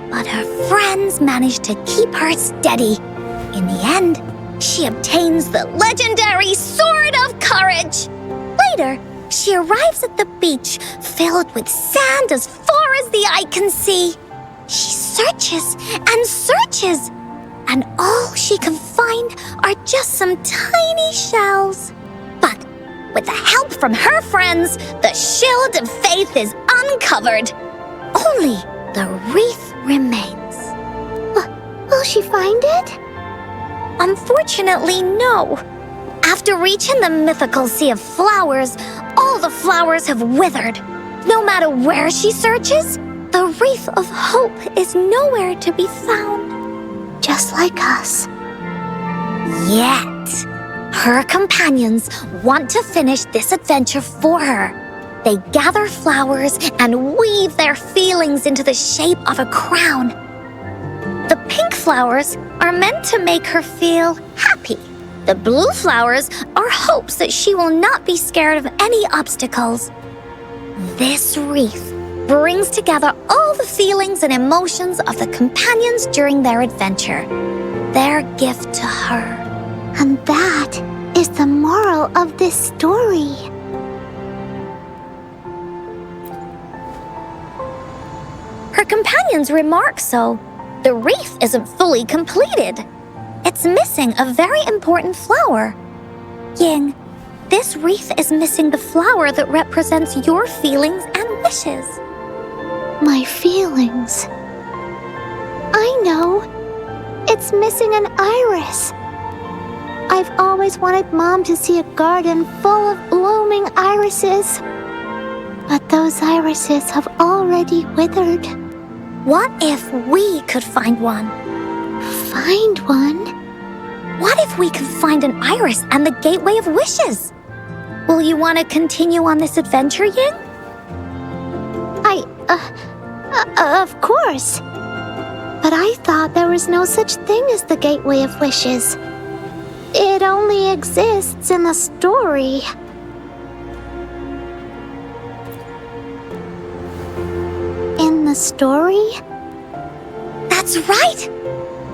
But her friends manage to keep her steady. In the end, she obtains the legendary Sword of Courage. Later, she arrives at the beach filled with sand as far as the eye can see. She searches and searches, and all she can find are just some tiny shells. But with the help from her friends, the Shield of Faith is uncovered. Only the wreath remains. Will she find it? Unfortunately, no. After reaching the mythical sea of flowers, all the flowers have withered. No matter where she searches, the wreath of hope is nowhere to be found. Just like us. Yet, her companions want to finish this adventure for her. They gather flowers and weave their feelings into the shape of a crown. The pink flowers are meant to make her feel happy. The blue flowers are hopes that she will not be scared of any obstacles. This wreath brings together all the feelings and emotions of the companions during their adventure. Their gift to her. And that is the moral of this story. Her companions remark so. The wreath isn't fully completed. It's missing a very important flower. Ying, this wreath is missing the flower that represents your feelings and wishes. My feelings. I know. It's missing an iris. I've always wanted Mom to see a garden full of blooming irises. But those irises have already withered. What if we could find one? Find one? What if we could find an iris and the gateway of wishes? Will you want to continue on this adventure, Ying? Of course. But I thought there was no such thing as the gateway of wishes. It only exists in the story. In the story? That's right!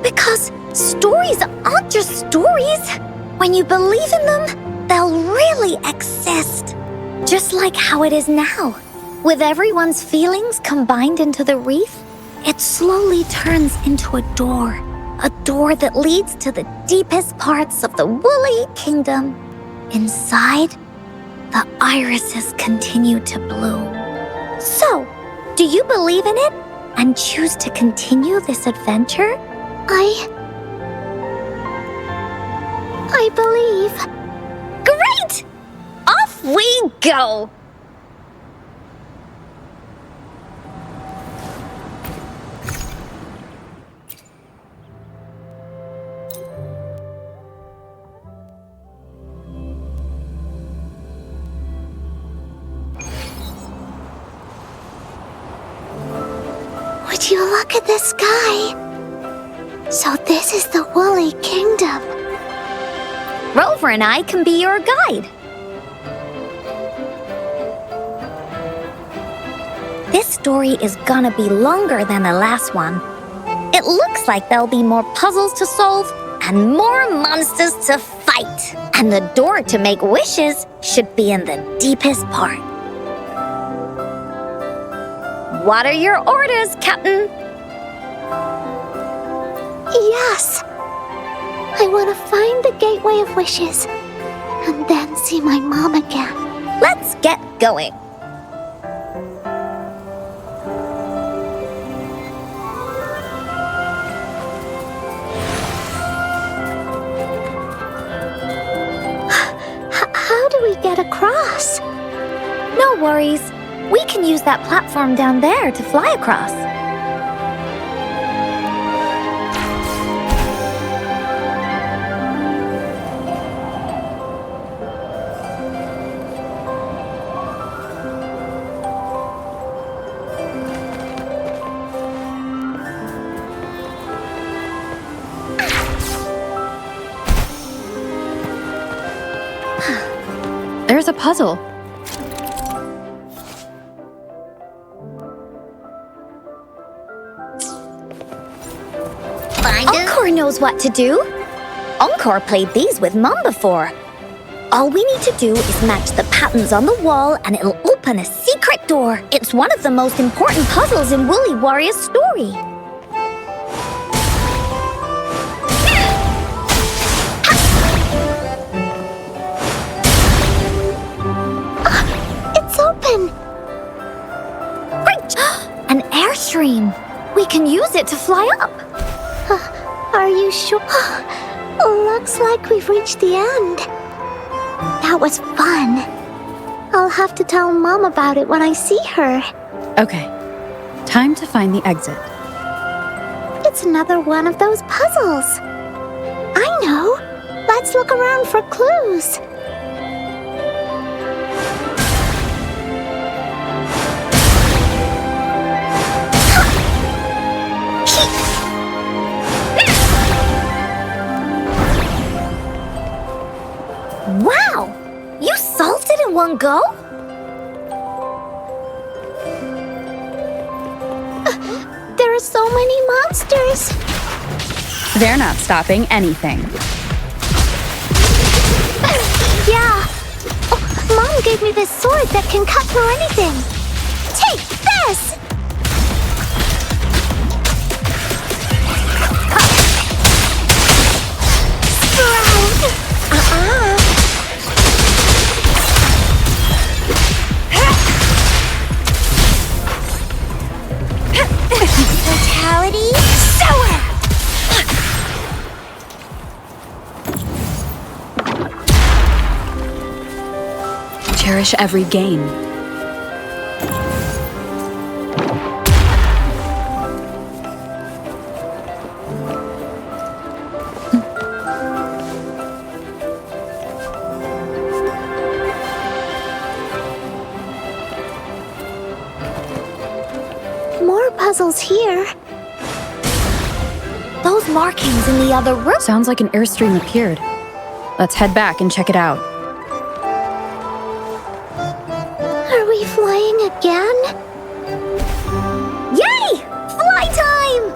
Because stories aren't just stories. When you believe in them, they'll really exist. Just like how it is now. With everyone's feelings combined into the wreath, It slowly turns into a door that leads to the deepest parts of the woolly kingdom. Inside, the irises continue to bloom. So, do you believe in it and choose to continue this adventure? I believe. Great! Off we go! Would you look at the sky? So this is the woolly kingdom. Rover and I can be your guide. This story is gonna be longer than the last one. It looks like there'll be more puzzles to solve and more monsters to fight. And the door to make wishes should be in the deepest part. What are your orders, Captain? Yes. I want to find the Gateway of Wishes and then see my mom again. Let's get going. How do we get across? No worries. We can use that platform down there to fly across. There's a puzzle. Encore knows what to do. Encore played these with Mom before. All we need to do is match the patterns on the wall and it'll open a secret door. It's one of the most important puzzles in Woolly Warrior's story. It's open. Great! An airstream. We can use it to fly up. Are you sure? Looks like we've reached the end. That was fun. I'll have to tell Mom about it when I see her. Okay, time to find the exit. It's another one of those puzzles. I know. Let's look around for clues. Wow! You solved it in one go? There are so many monsters. They're not stopping anything. Yeah. Oh, Mom gave me this sword that can cut through anything. Take this! Brutality sour! Cherish every gain. More puzzles here. Those markings in the other room. Sounds like an airstream appeared. Let's head back and check it out. Are we flying again? Yay! Fly time!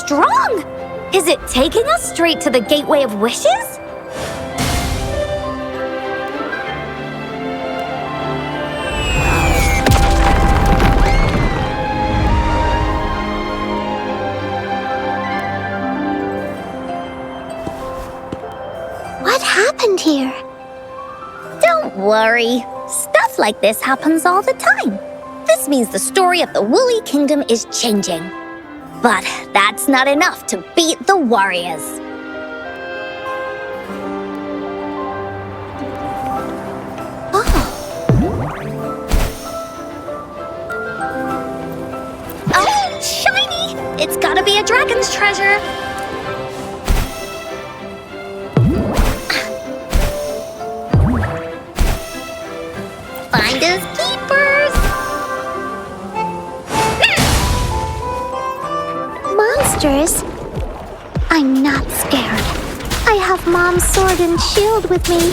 strong! Is it taking us straight to the Gateway of Wishes? What happened here? Don't worry. Stuff like this happens all the time. This means the story of the Woolly Kingdom is changing. But that's not enough to beat the warriors. Oh, shiny! It's gotta be a dragon's treasure. Finders keepers. Monsters? I'm not scared. I have Mom's sword and shield with me.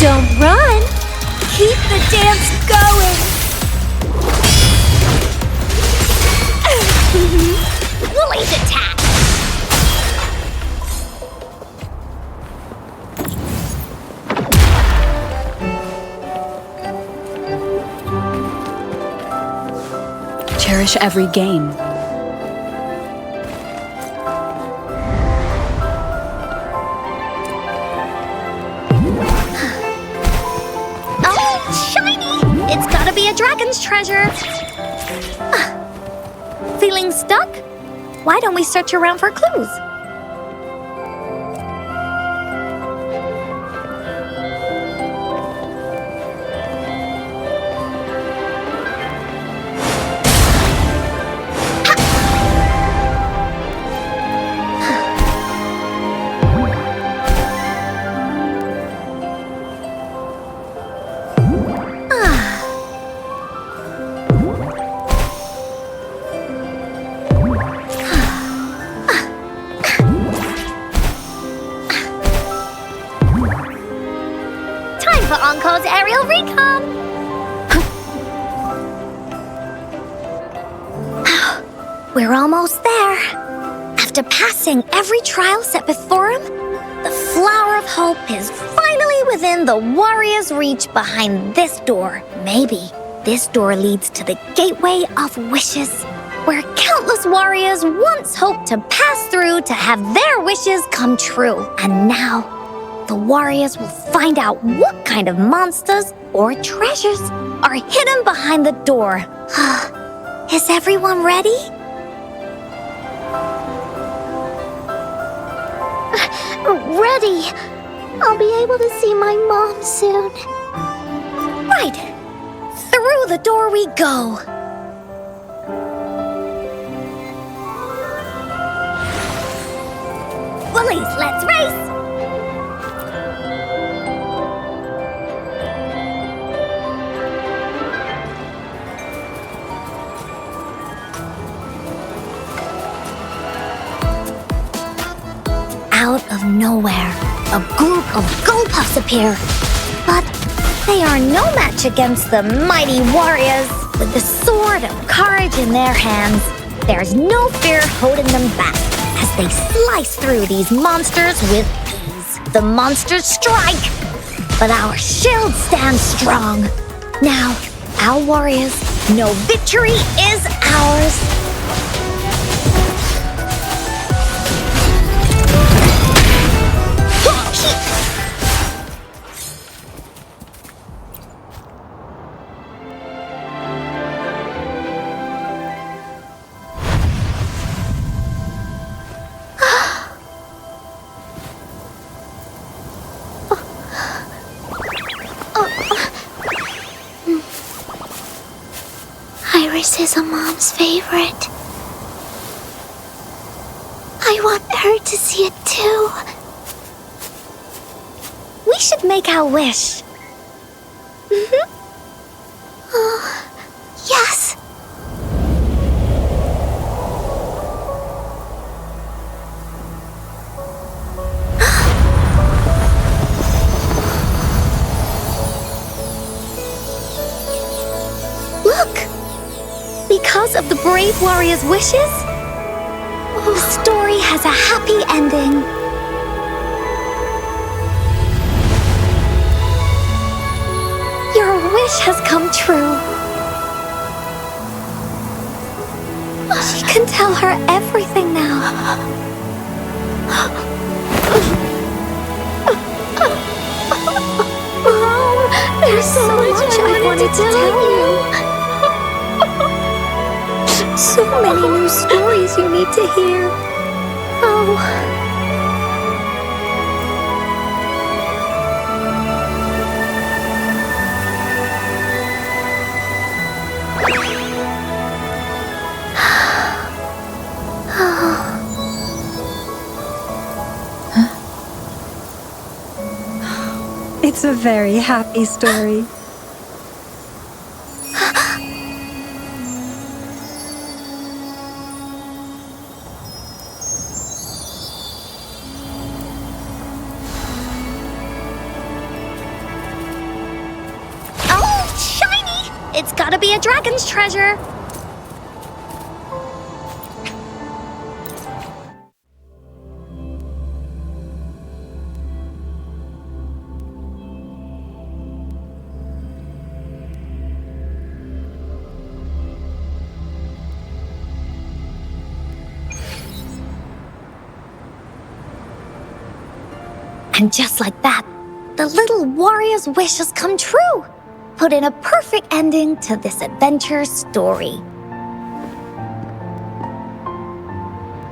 Don't run! Keep the dance going! Woolly's attack. Cherish every gain. Oh, shiny! It's gotta be a dragon's treasure. Feeling stuck? Why don't we search around for clues? For Encore's aerial recon. We're almost there. After passing every trial set before him, the Flower of Hope is finally within the warrior's reach behind this door. Maybe this door leads to the Gateway of Wishes, where countless warriors once hoped to pass through to have their wishes come true. And now, the warriors will find out what kind of monsters or treasures are hidden behind the door. Is everyone ready? Ready! I'll be able to see my mom soon. Right. Through the door we go. Woolies, let's race! Out of nowhere, a group of Gullpuffs appear. But they are no match against the mighty warriors. With the sword of courage in their hands, there's no fear holding them back as they slice through these monsters with ease. The monsters strike, but our shield stands strong. Now, our warriors know victory is ours. Iris is a mom's favorite. I want her to see it too. We should make our wish. Oh, yes. Look! Because of the brave warrior's wishes, the story has a happy ending. Your wish has come true. She can tell her everything now. Mom, there's so much I wanted to tell you. So many new stories you need to hear. Oh. It's a very happy story. Oh, shiny! It's gotta be a dragon's treasure. And just like that, the little warrior's wish has come true, putting a perfect ending to this adventure story.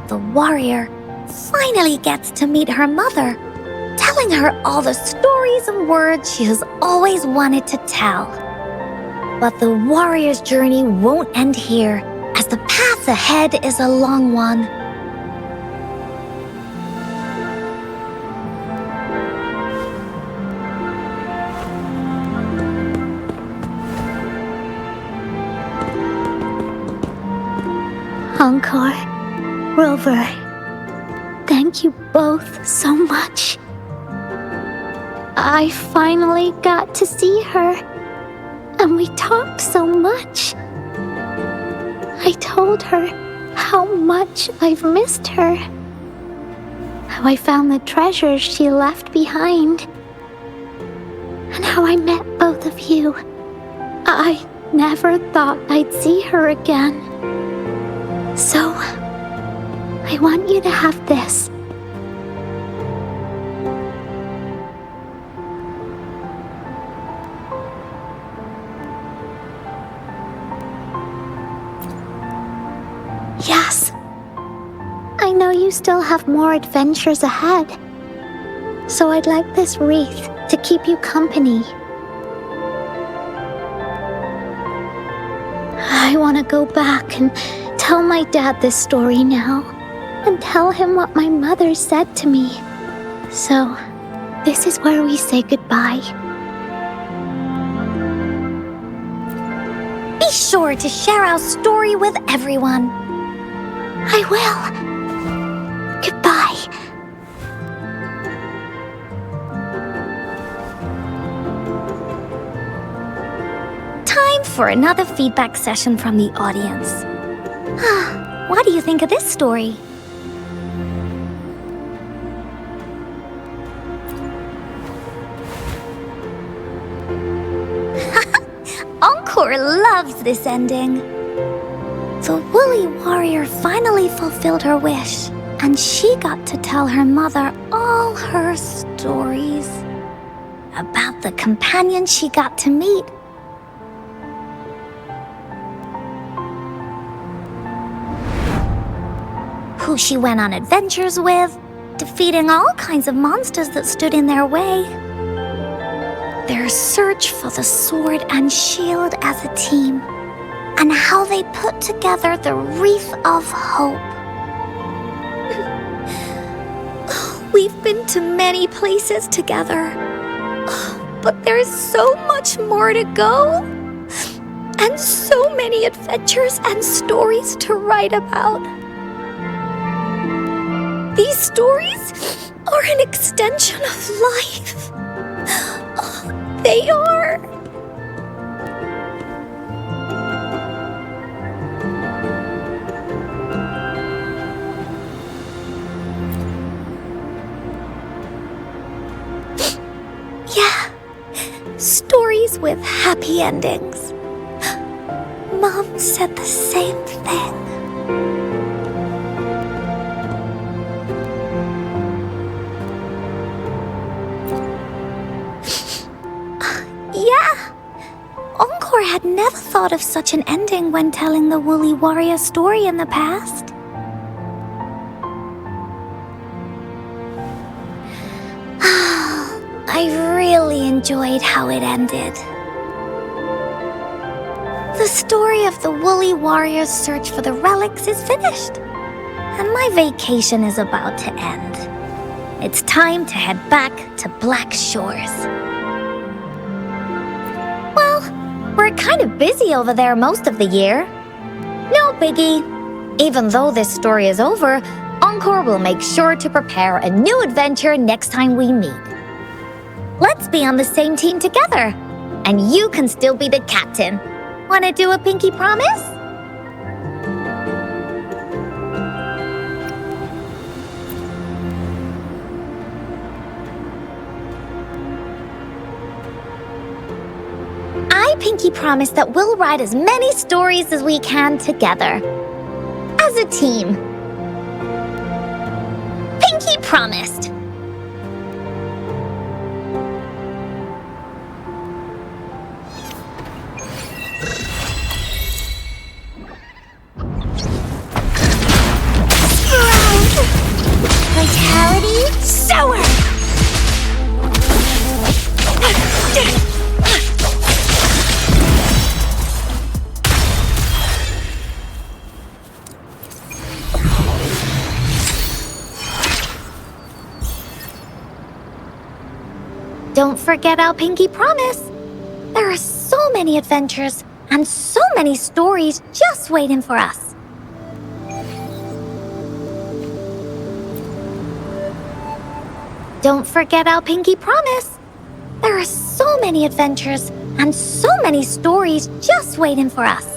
The warrior finally gets to meet her mother, telling her all the stories and words she has always wanted to tell. But the warrior's journey won't end here, as the path ahead is a long one. Encore, Rover, thank you both so much. I finally got to see her, and we talked so much. I told her how much I've missed her, how I found the treasures she left behind, and how I met both of you. I never thought I'd see her again. So, I want you to have this. Yes. I know you still have more adventures ahead. So I'd like this wreath to keep you company. I want to go back and tell my dad this story now, and tell him what my mother said to me. So, this is where we say goodbye. Be sure to share our story with everyone. I will. Goodbye. Time for another feedback session from the audience. What do you think of this story? Encore loves this ending. The woolly warrior finally fulfilled her wish, and she got to tell her mother all her stories about the companion she got to meet. Who she went on adventures with, defeating all kinds of monsters that stood in their way. Their search for the sword and shield as a team, and how they put together the wreath of hope. We've been to many places together, but there's so much more to go, and so many adventures and stories to write about. These stories are an extension of life. They are. Stories with happy endings. Mom said the same thing. Yeah. Encore had never thought of such an ending when telling the Woolly Warrior story in the past. I really enjoyed how it ended. The story of the Woolly Warrior's search for the relics is finished, and my vacation is about to end. It's time to head back to Black Shores. Well, we're kind of busy over there most of the year. No biggie. Even though this story is over, Encore will make sure to prepare a new adventure next time we meet. Let's be on the same team together, and you can still be the captain. Wanna do a pinky promise? I pinky promise that we'll write as many stories as we can together. As a team. Pinky promised. Vitality Sower! Don't forget our pinky promise. There are so many adventures and so many stories just waiting for us. Don't forget our pinky promise. There are so many adventures and so many stories just waiting for us.